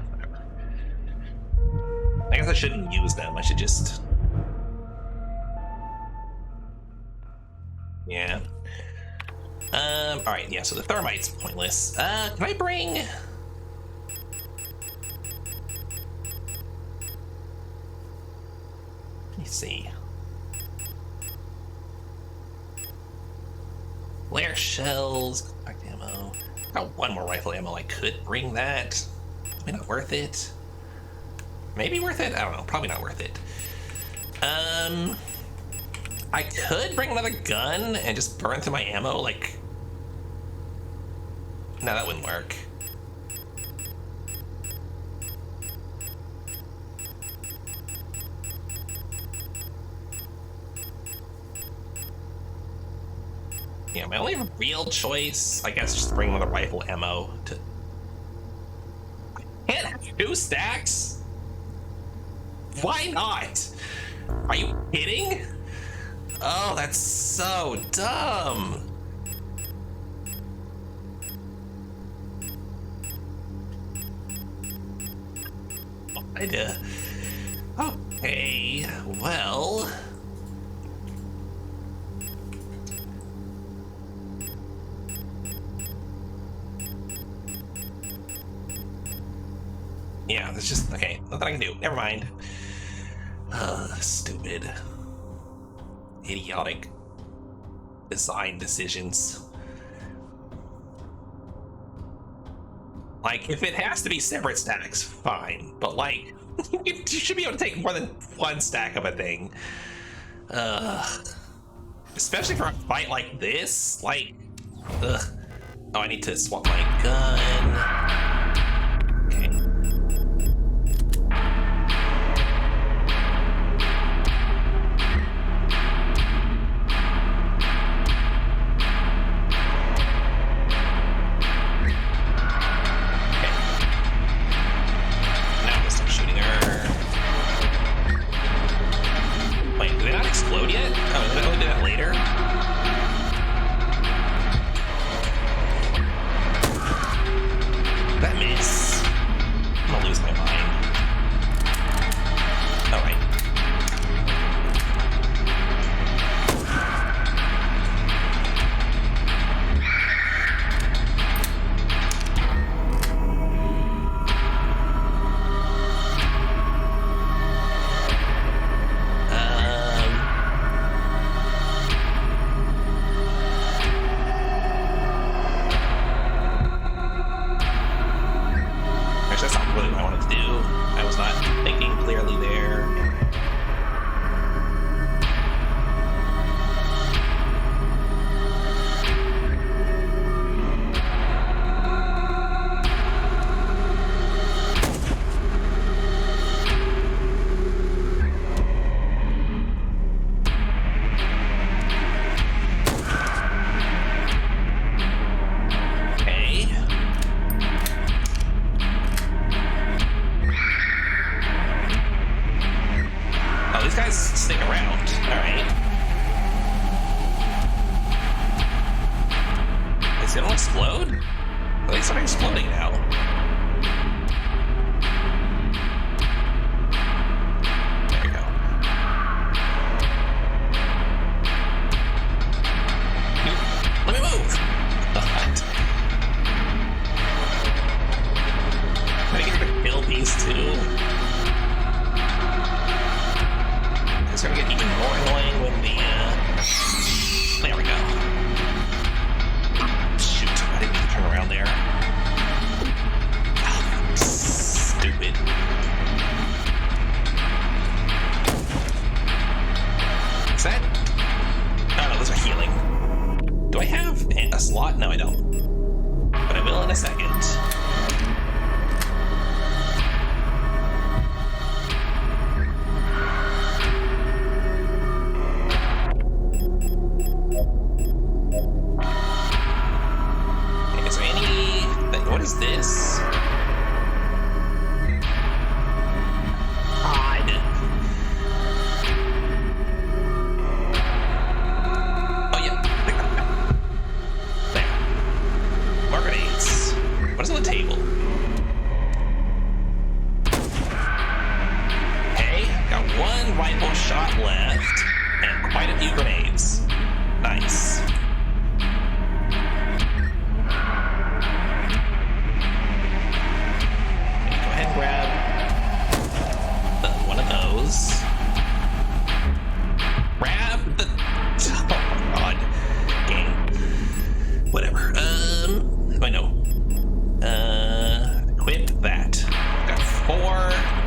I guess I shouldn't use them. I should just... Yeah. Alright, yeah, so the thermite's pointless. Can I bring... Let me see. Flare shells, compact ammo. Got one more rifle ammo. I could bring that. Maybe not worth it. Maybe worth it? I don't know. Probably not worth it. I could bring another gun and just burn through my ammo, like... No, that wouldn't work. Yeah, my only real choice, I guess, just bring another rifle ammo to. Can't have 2 stacks? Why not? Are you kidding? Oh, that's so dumb. Okay, well. Yeah, that's just okay. Nothing I can do. Never mind. Stupid, idiotic design decisions. Like, if it has to be separate stacks, fine. But like, you should be able to take more than 1 stack of a thing. Especially for a fight like this. Like, ugh. Oh, I need to swap my gun.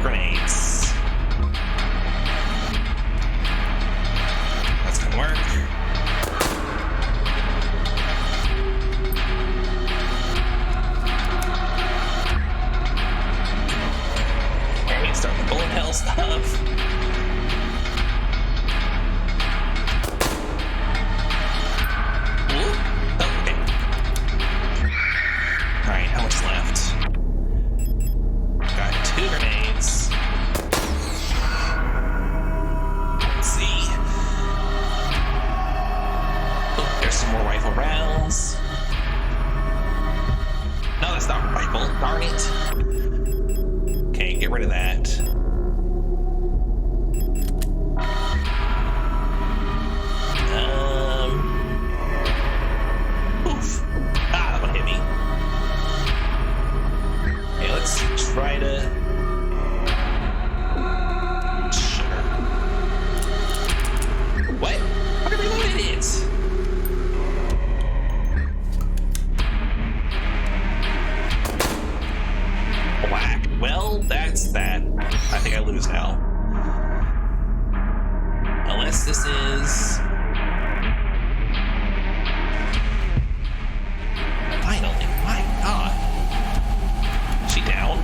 Grenades. That's gonna work. honest, this is... Finally, my god. Is she down?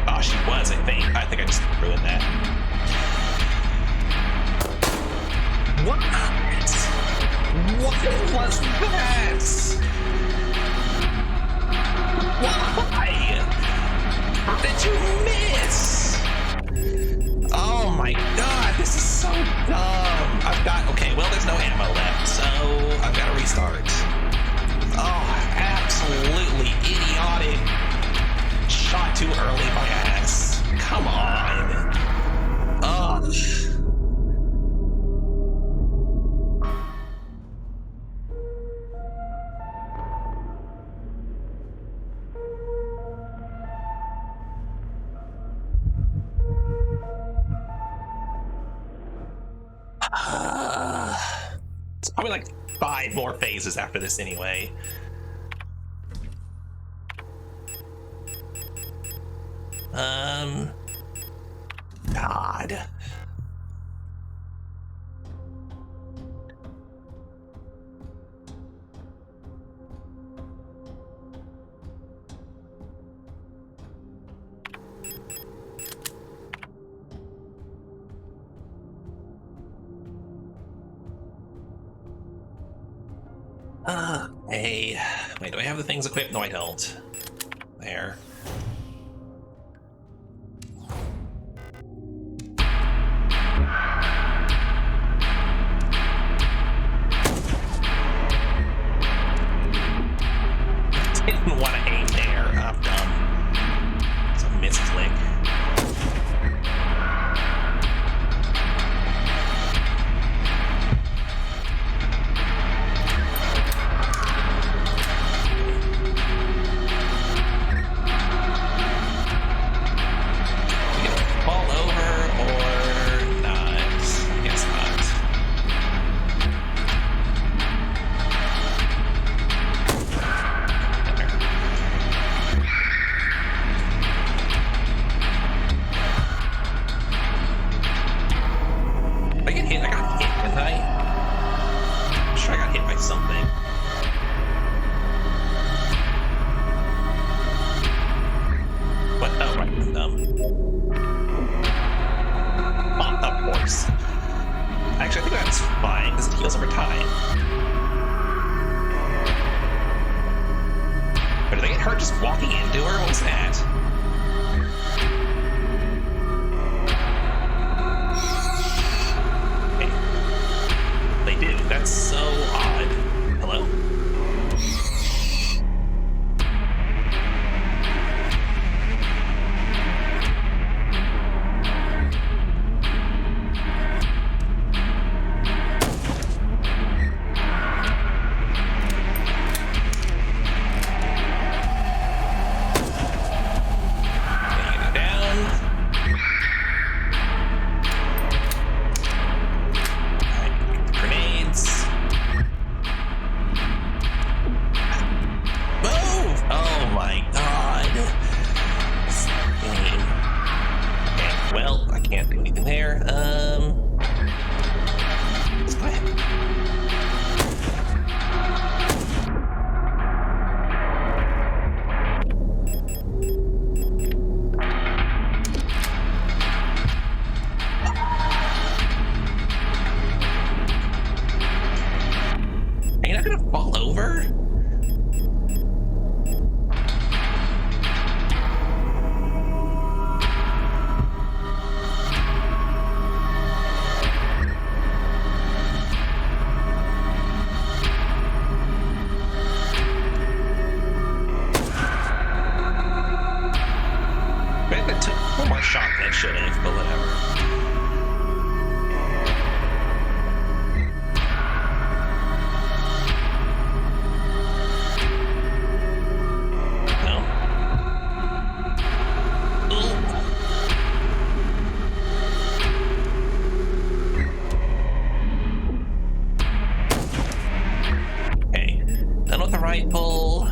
Oh, she was, I think. I think I just ruined that. What? What was that? Why? How did you miss? Oh my god, this is so dumb. Okay, well, there's no ammo left, so I've got to restart. Oh, absolutely idiotic. Shot too early, my ass. Come on. Ugh. It's probably like 5 more phases after this anyway. God. Hey. Wait, do I have the things equipped? No, I don't. There. Didn't want to aim there. I'm dumb. It's a misclick. Actually, I think that's fine, because it heals over time. But did they get hurt just walking into her? What was that? Hey. They do. That's so odd. Hello? rifle.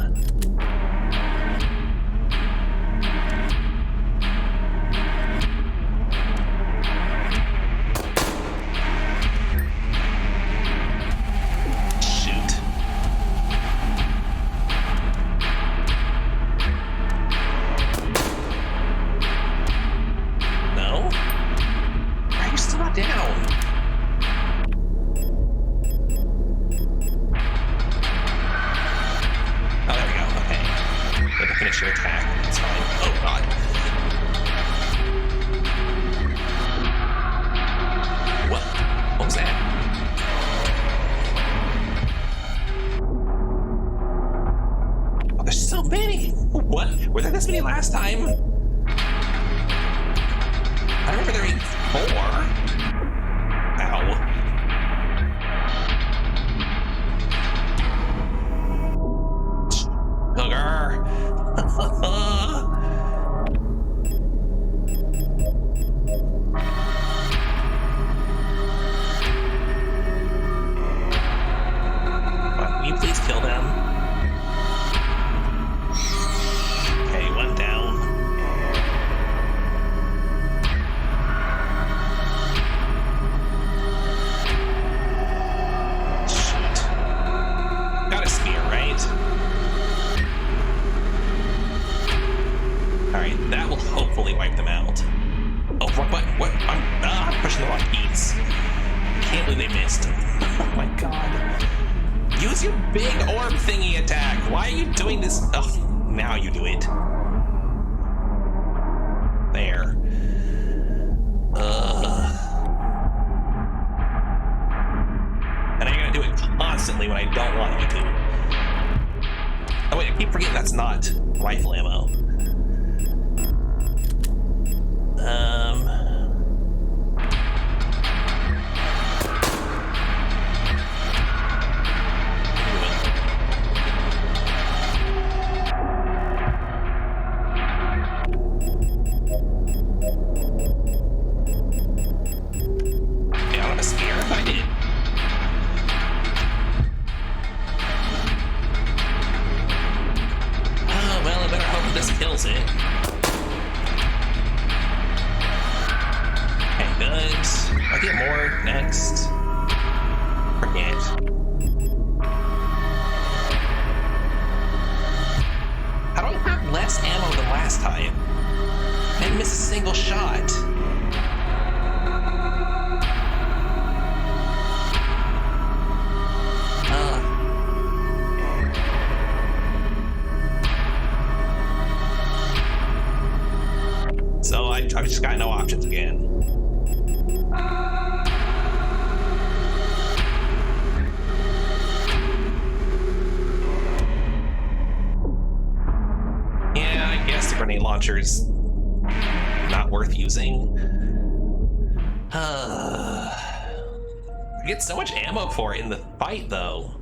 Last time I remember there being 4. Ow. Sugar. Can you please kill them? When I don't want you to. Oh wait, I keep forgetting that's not rifle ammo. Yeah, I don't have a spear if I did. This kills it. Okay, good. I'll get more next. Forget. How do I have less ammo than last time? I didn't miss a single shot. So I've just got no options again. Yeah, I guess the grenade launcher's not worth using. I get so much ammo for it in the fight, though.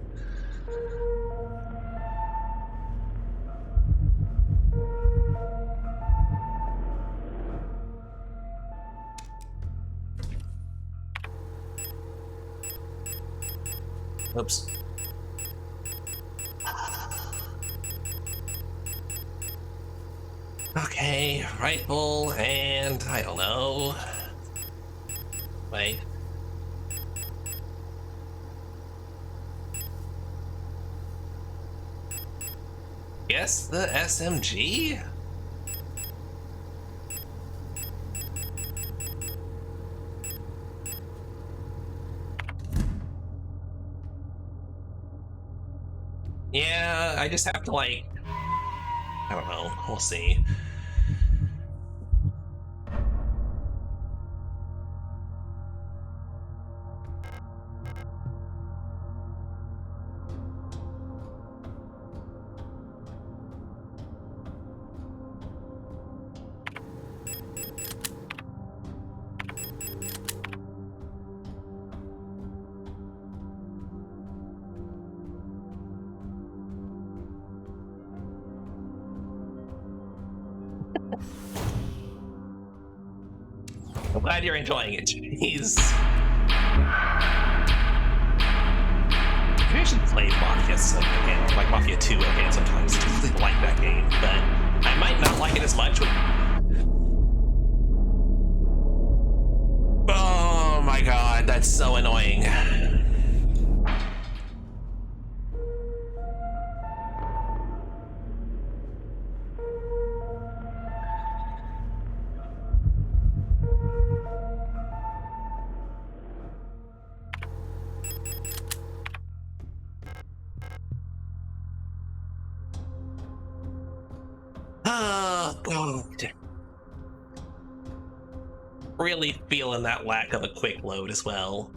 Oops. Okay, rifle, and I don't know. Wait. Guess the SMG? Yeah, I just have to, like, I don't know, we'll see. I'm glad you're enjoying it, jeez. Maybe I should play Marcus again, like Mafia 2 again sometimes. I really like that game, but I might not like it as much with... Oh my god, that's so annoying. God. Really feeling that lack of a quick load as well.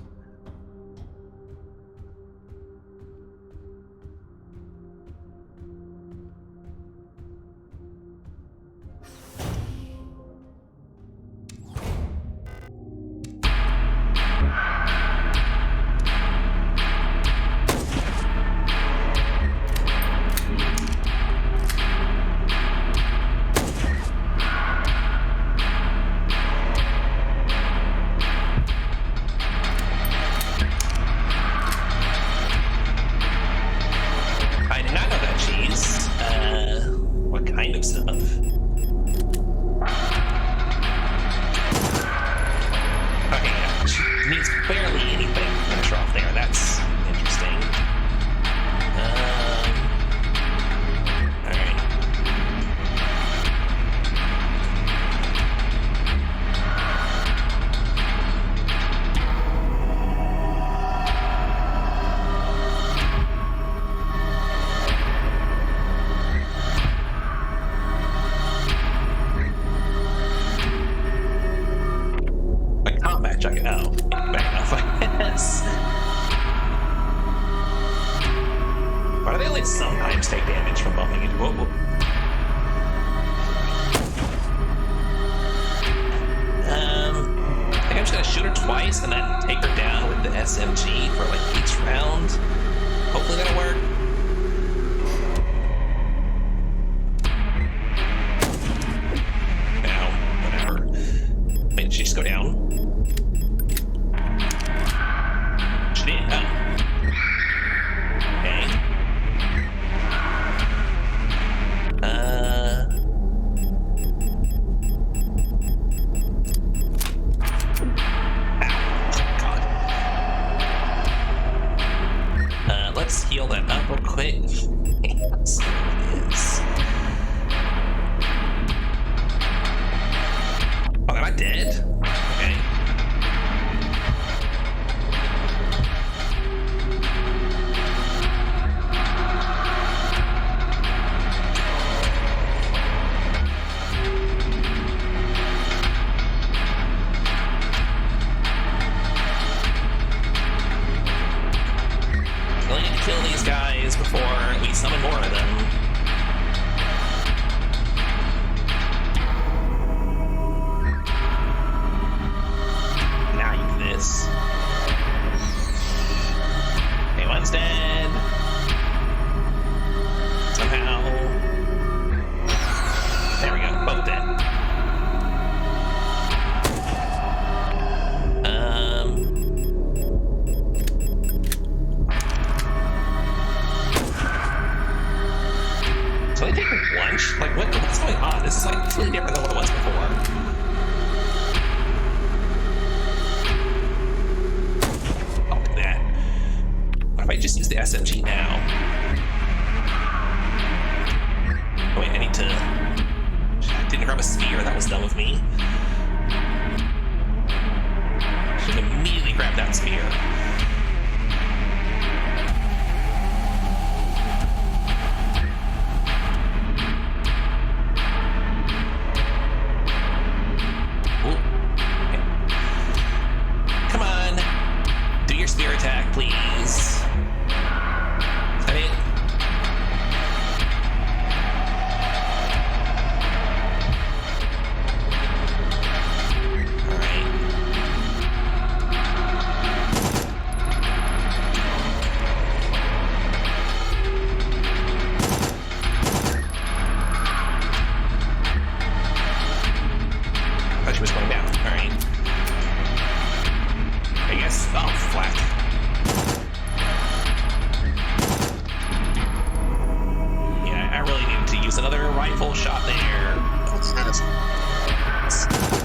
rifle shot there. It's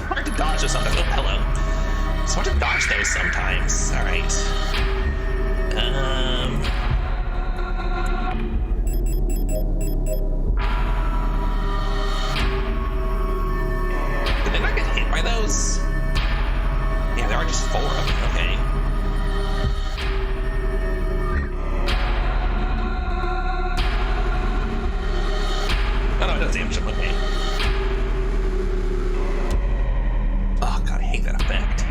hard to dodge those sometimes. Oh, hello. It's hard to dodge those sometimes. All right. Did they not get hit by those? Yeah, there are just 4 of them. Okay. Oh no, it does damage them. Okay. Oh god, I hate that effect.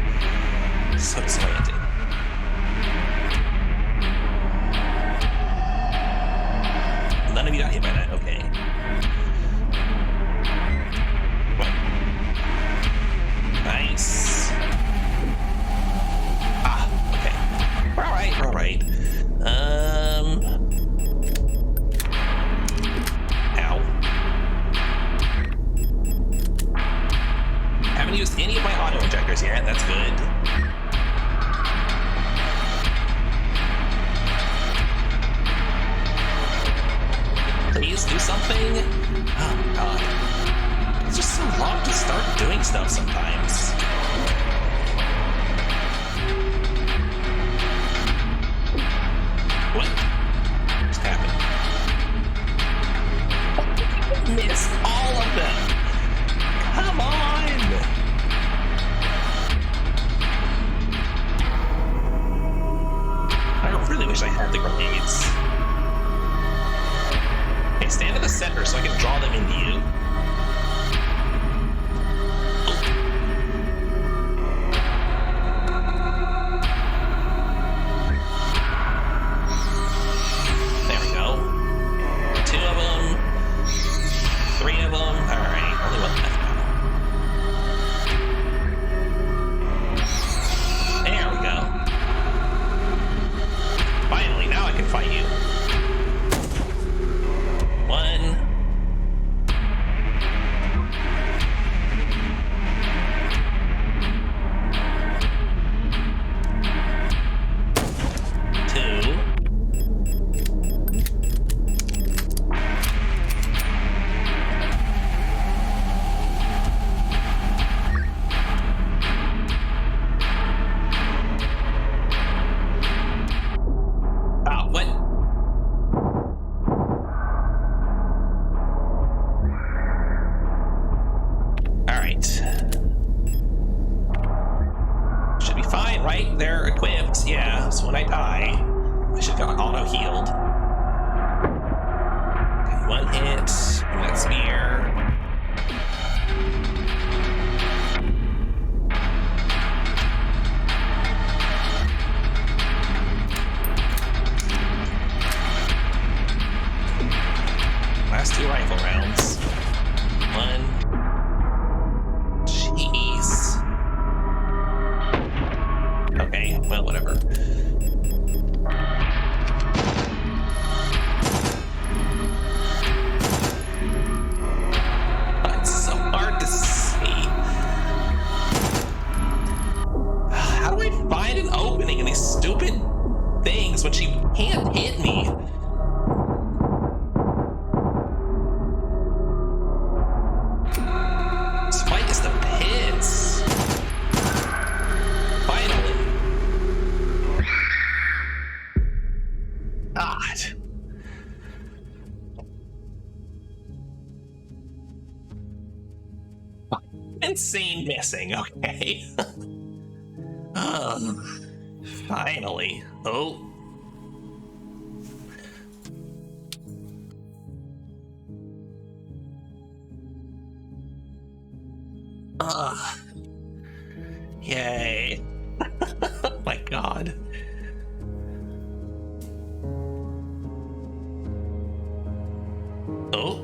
It's so disorienting. None of you got hit by that. Okay. What? Nice. Ah, okay. We're alright, we're alright. Ow. Haven't used any of my auto injectors yet, that's good. Please do something? Oh god. It's just so long to start doing stuff sometimes. What just happened? Missed all of them! Come on! I really wish I had the grenades. Okay, stand in the center so I can draw them into you. There we go. 2 of them. 3 of them. Alright, only 1 left now. There we go. Finally, now I can fight you. 1. 2. Oh, what? Alright. Should be fine, right? They're equipped. Yeah, so when I die, I should have got auto-healed. Okay, 1 hit. And that spear. Last 2 rifle rounds. 1. Jeez. Okay, well, whatever. It's so hard to see. How do I find an opening in these stupid things when she can't hit me? This fight is the pits. Finally. God. Insane missing, okay. Finally. Oh. Yay. Oh my god. Oh.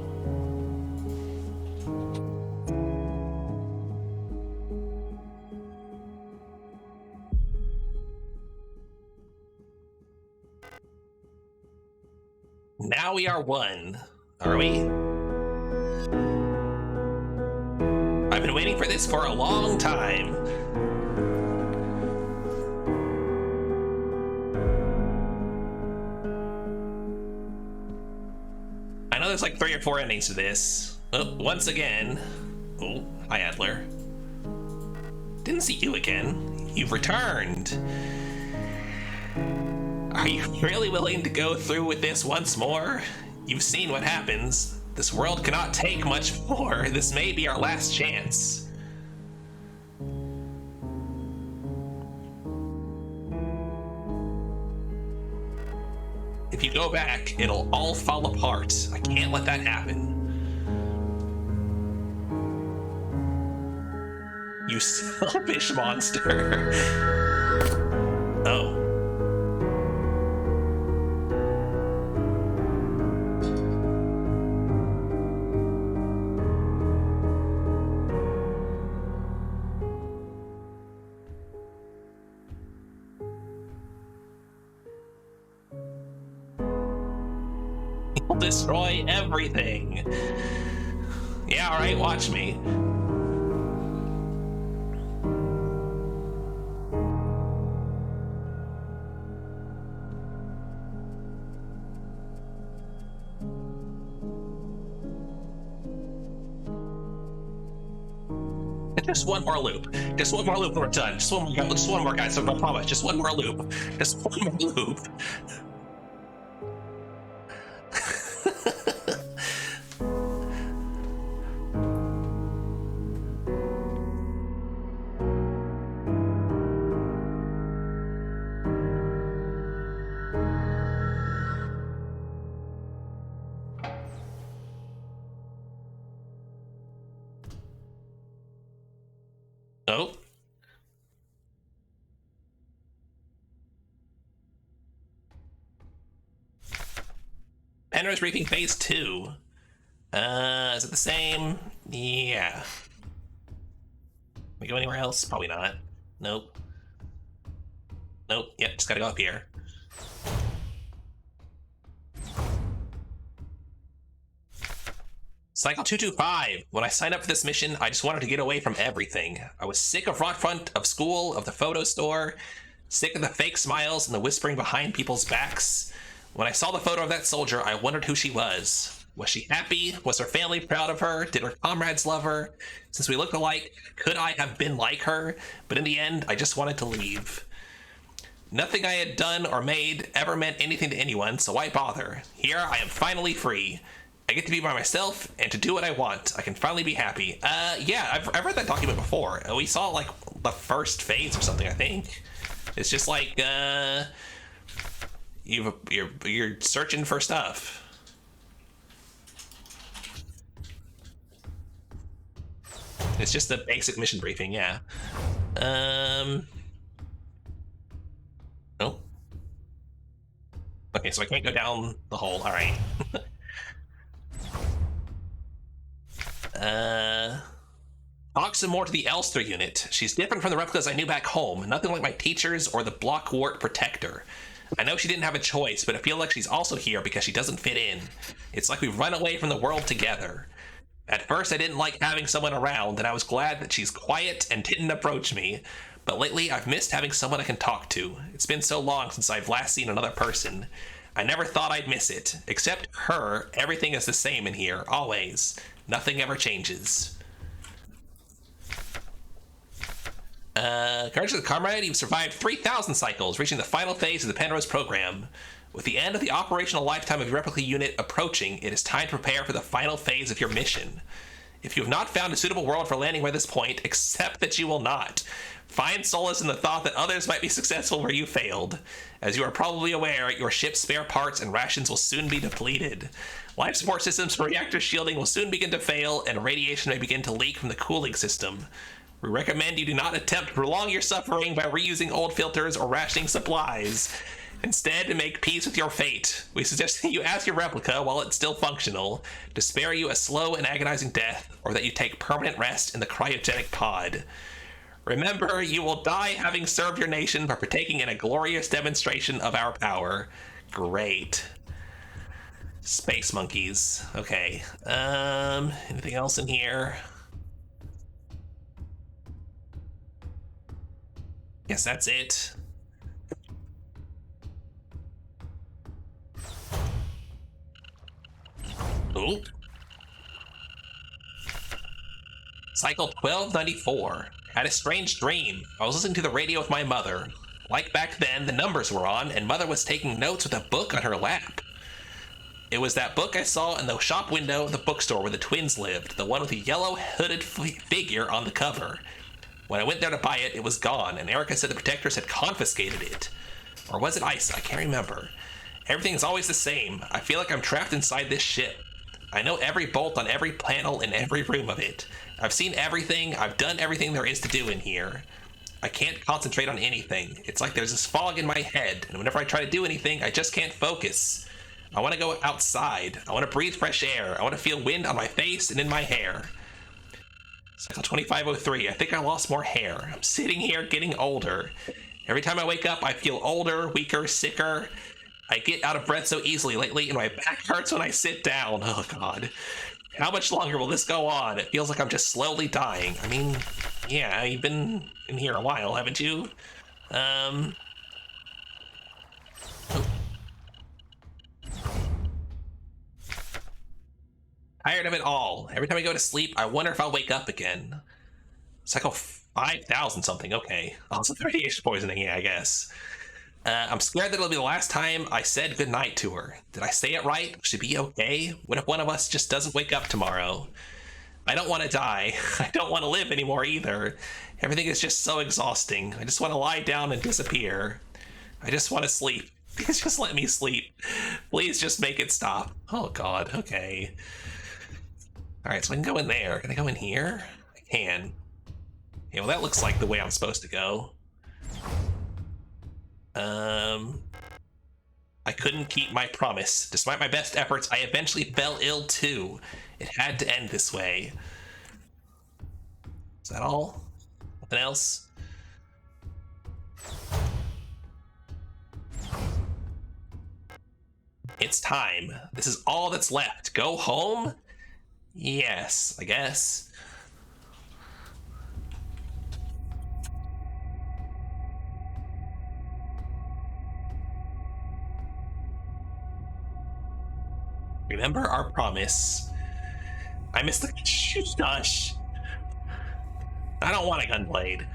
Now we are 1, are we? I've been waiting for this for a long time. I know there's like 3 or 4 endings to this. Oh, once again. Oh, hi, Adler. Didn't see you again. You've returned. Are you really willing to go through with this once more? You've seen what happens. This world cannot take much more. This may be our last chance. If you go back, it'll all fall apart. I can't let that happen. You selfish monster. Oh. He'll destroy everything. Yeah, alright, watch me. Just one more loop. Just one more loop and we're done. Just one more, guys. I promise. Just one more loop. Just one more loop. Oh. Penrose Briefing Phase 2. Is it the same? Yeah. Can we go anywhere else? Probably not. Nope. Nope. Yep, just gotta go up here. Cycle 225. When I signed up for this mission, I just wanted to get away from everything. I was sick of rock front, of school, of the photo store, sick of the fake smiles and the whispering behind people's backs. When I saw the photo of that soldier, I wondered who she was. Was she happy? Was her family proud of her? Did her comrades love her? Since we looked alike, could I have been like her? But in the end, I just wanted to leave. Nothing I had done or made ever meant anything to anyone, so why bother? Here, I am finally free. I get to be by myself and to do what I want. I can finally be happy. Yeah, I've read that document before. We saw like the first phase or something, I think. It's just like you're searching for stuff. It's just a basic mission briefing, yeah. Oh. Okay, so I can't go down the hole. All right. Talk some more to the Elster unit. She's different from the replicas I knew back home. Nothing like my teachers or the Blockwart Protector. I know she didn't have a choice, but I feel like she's also here because she doesn't fit in. It's like we've run away from the world together. At first, I didn't like having someone around, and I was glad that she's quiet and didn't approach me. But lately, I've missed having someone I can talk to. It's been so long since I've last seen another person. I never thought I'd miss it. Except her, everything is the same in here, always. Nothing ever changes. Courage to the comrade, you've survived 3,000 cycles, reaching the final phase of the Penrose program. With the end of the operational lifetime of your replica unit approaching, it is time to prepare for the final phase of your mission. If you have not found a suitable world for landing by this point, accept that you will not. Find solace in the thought that others might be successful where you failed. As you are probably aware, your ship's spare parts and rations will soon be depleted. Life support systems for reactor shielding will soon begin to fail, and radiation may begin to leak from the cooling system. We recommend you do not attempt to prolong your suffering by reusing old filters or rationing supplies. Instead, to make peace with your fate, we suggest that you ask your replica, while it's still functional, to spare you a slow and agonizing death, or that you take permanent rest in the cryogenic pod. Remember, you will die having served your nation by partaking in a glorious demonstration of our power. Great. Space monkeys. Okay. Anything else in here? Guess that's it. Ooh. Cycle 1294. Had a strange dream. I was listening to the radio with my mother. Like back then, the numbers were on, and mother was taking notes with a book on her lap. It was that book I saw in the shop window of the bookstore where the twins lived, the one with the yellow hooded figure on the cover. When I went there to buy it, it was gone, and Erica said the protectors had confiscated it. Or was it Isa? I can't remember. Everything is always the same. I feel like I'm trapped inside this ship. I know every bolt on every panel in every room of it. I've seen everything. I've done everything there is to do in here. I can't concentrate on anything. It's like there's this fog in my head, and whenever I try to do anything, I just can't focus. I want to go outside. I want to breathe fresh air. I want to feel wind on my face and in my hair. Cycle 2503. I think I lost more hair. I'm sitting here getting older. Every time I wake up, I feel older, weaker, sicker. I get out of breath so easily lately, and my back hurts when I sit down. Oh, God. How much longer will this go on? It feels like I'm just slowly dying. I mean, yeah, you've been in here a while, haven't you? Oh. Tired of it all. Every time I go to sleep, I wonder if I'll wake up again. Cycle 5,000 something, okay. Also radiation poisoning, yeah, I guess. I'm scared that it'll be the last time I said goodnight to her. Did I say it right? Should be okay? What if one of us just doesn't wake up tomorrow? I don't want to die. I don't want to live anymore either. Everything is just so exhausting. I just want to lie down and disappear. I just want to sleep. Please just let me sleep. Please just make it stop. Oh, God, okay. Alright, so I can go in there. Can I go in here? I can. Yeah, well, that looks like the way I'm supposed to go. I couldn't keep my promise. Despite my best efforts, I eventually fell ill too. It had to end this way. Is that all? Nothing else? It's time. This is all that's left. Go home? Yes, I guess. Remember our promise. I missed the gosh. I don't want a gunblade.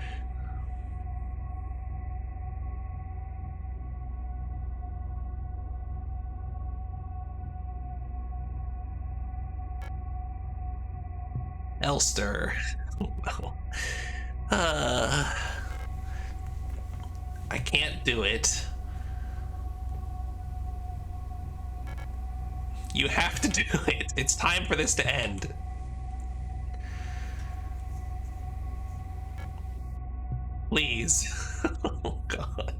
Elster. I can't do it. You have to do it. It's time for this to end. Please. Oh, God.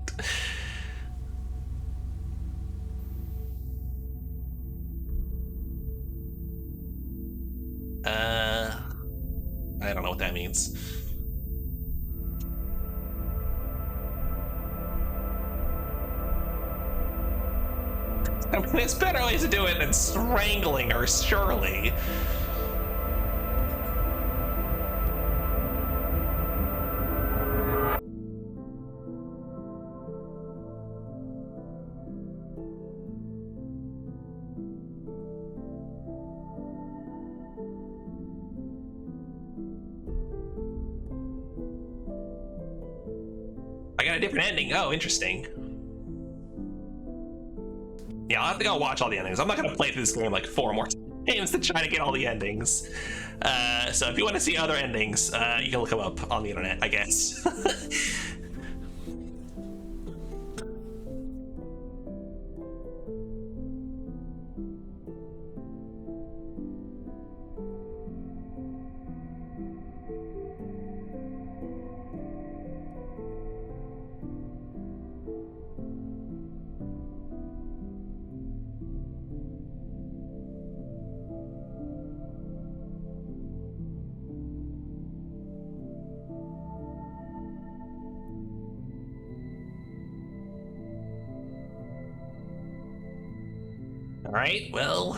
I don't know what that means. I mean, there's better ways to do it than strangling her, surely. I got a different ending. Oh, interesting. Yeah, I'll have to go watch all the endings. I'm not going to play through this game like 4 more times to try to get all the endings. So if you want to see other endings, you can look them up on the internet, I guess. All right, well.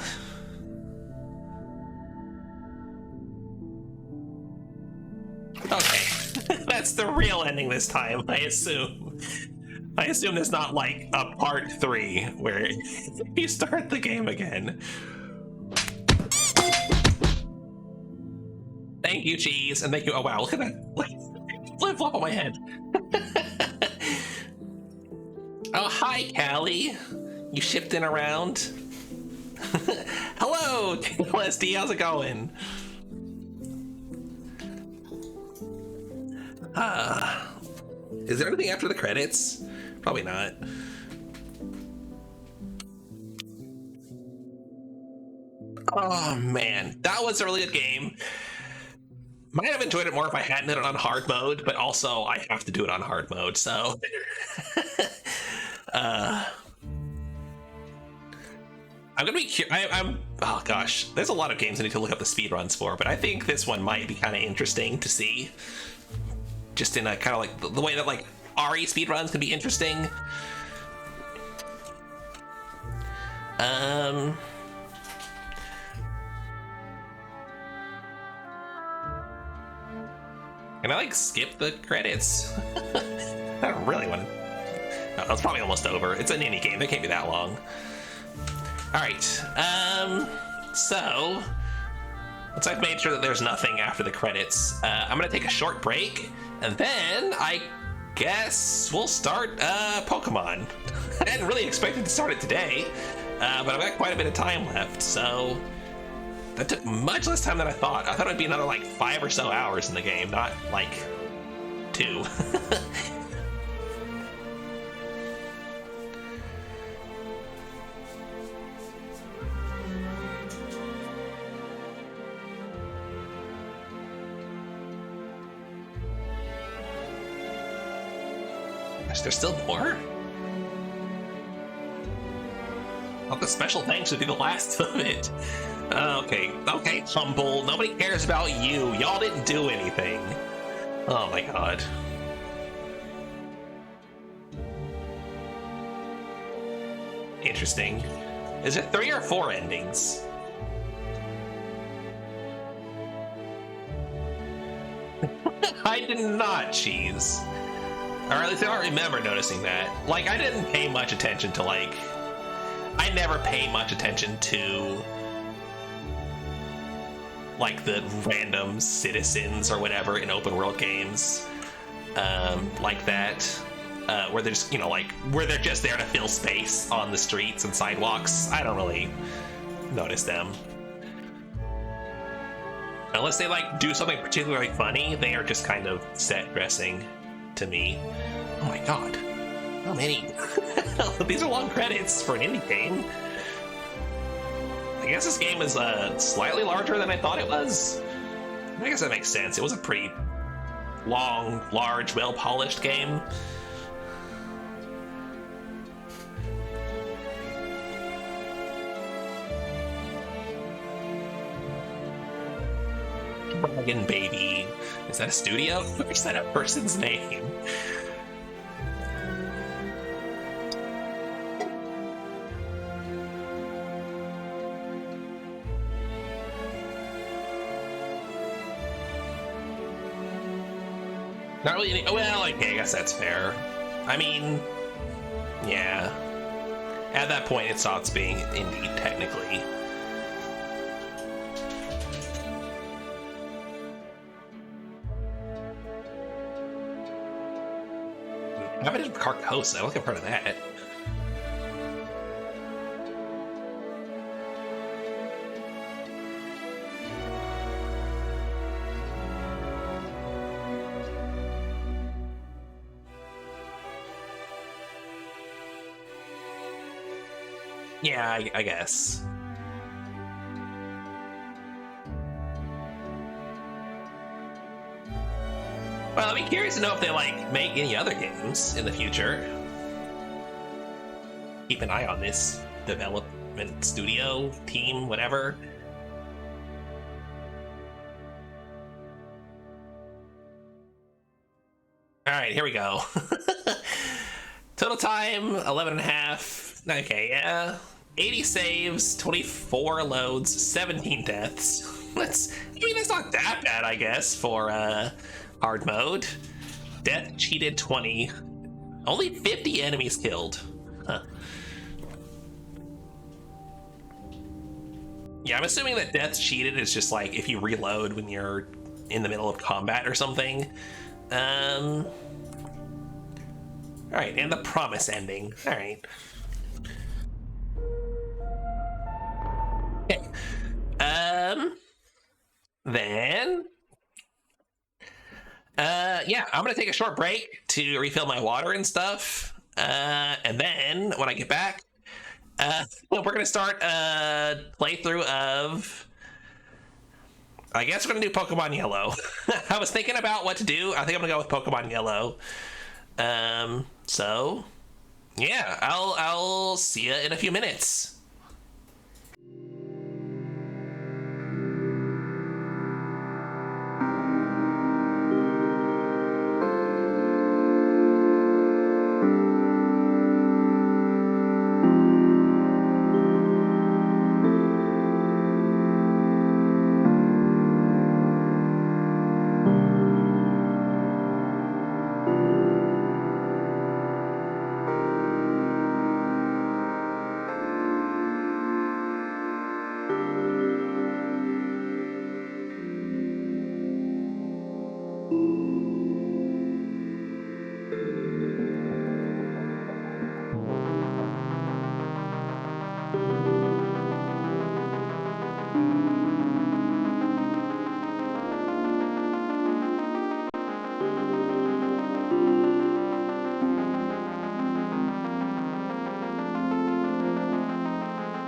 Okay, that's the real ending this time, I assume. I assume there's not like a part 3 where you start the game again. Thank you, cheese, and thank you. Oh wow, look at that! Look, flip flop on my head. Oh hi, Callie. You shifting around? Hello, LSD. How's it going? Is there anything after the credits? Probably not. Oh man, that was a really good game. Might have enjoyed it more if I hadn't done it on hard mode, but also I have to do it on hard mode, so. I'm gonna be I'm oh gosh, there's a lot of games I need to look up the speedruns for, but I think this one might be kind of interesting to see. Just in a kind of like the way that like RE speedruns can be interesting. Can I like skip the credits? I don't really want to. No, that's probably almost over. It's an indie game. It can't be that long. All right. So once I've made sure that there's nothing after the credits, I'm gonna take a short break, and then I guess we'll start Pokemon. I hadn't really expected to start it today, but I've got quite a bit of time left, so that took much less time than I thought. I thought it'd be another like 5 or so hours in the game, not like 2. There's still more? Well, the special thanks would be the last of it. Okay, Humble. Nobody cares about you. Y'all didn't do anything. Oh my god. Interesting. Is it 3 or 4 endings? I did not, cheese. Or at least I don't remember noticing that. Like, I didn't pay much attention to, like... I never pay much attention to... like, the random citizens or whatever in open world games. Like that. Where they're just, you know, like... where they're just there to fill space on the streets and sidewalks. I don't really notice them. Unless they, like, do something particularly funny, they are just kind of set dressing to me. Oh my god. How many? These are long credits for an indie game. I guess this game is slightly larger than I thought it was. I guess that makes sense. It was a pretty long, large, well-polished game. Dragon Baby. Is that a studio? Or is that a person's name? Not really any, well, okay, I guess that's fair. I mean, yeah. At that point, it stops being indie, technically. I haven't done Carcosa. I don't think I've heard of that. Yeah, I guess. Well, I'd be curious to know if they, like, make any other games in the future. Keep an eye on this development studio, team, whatever. Alright, here we go. Total time, 11 and a half. Okay, yeah. 80 saves, 24 loads, 17 deaths. That's not that bad, I guess, for hard mode. Death cheated 20. Only 50 enemies killed. Huh. Yeah, I'm assuming that death cheated is just like if you reload when you're in the middle of combat or something. All right, and the promise ending. All right. Okay. Then. Yeah, I'm gonna take a short break to refill my water and stuff. And then when I get back, we're gonna start a playthrough of. I guess we're gonna do Pokemon Yellow. I was thinking about what to do. I think I'm gonna go with Pokemon Yellow. So yeah, I'll see you in a few minutes.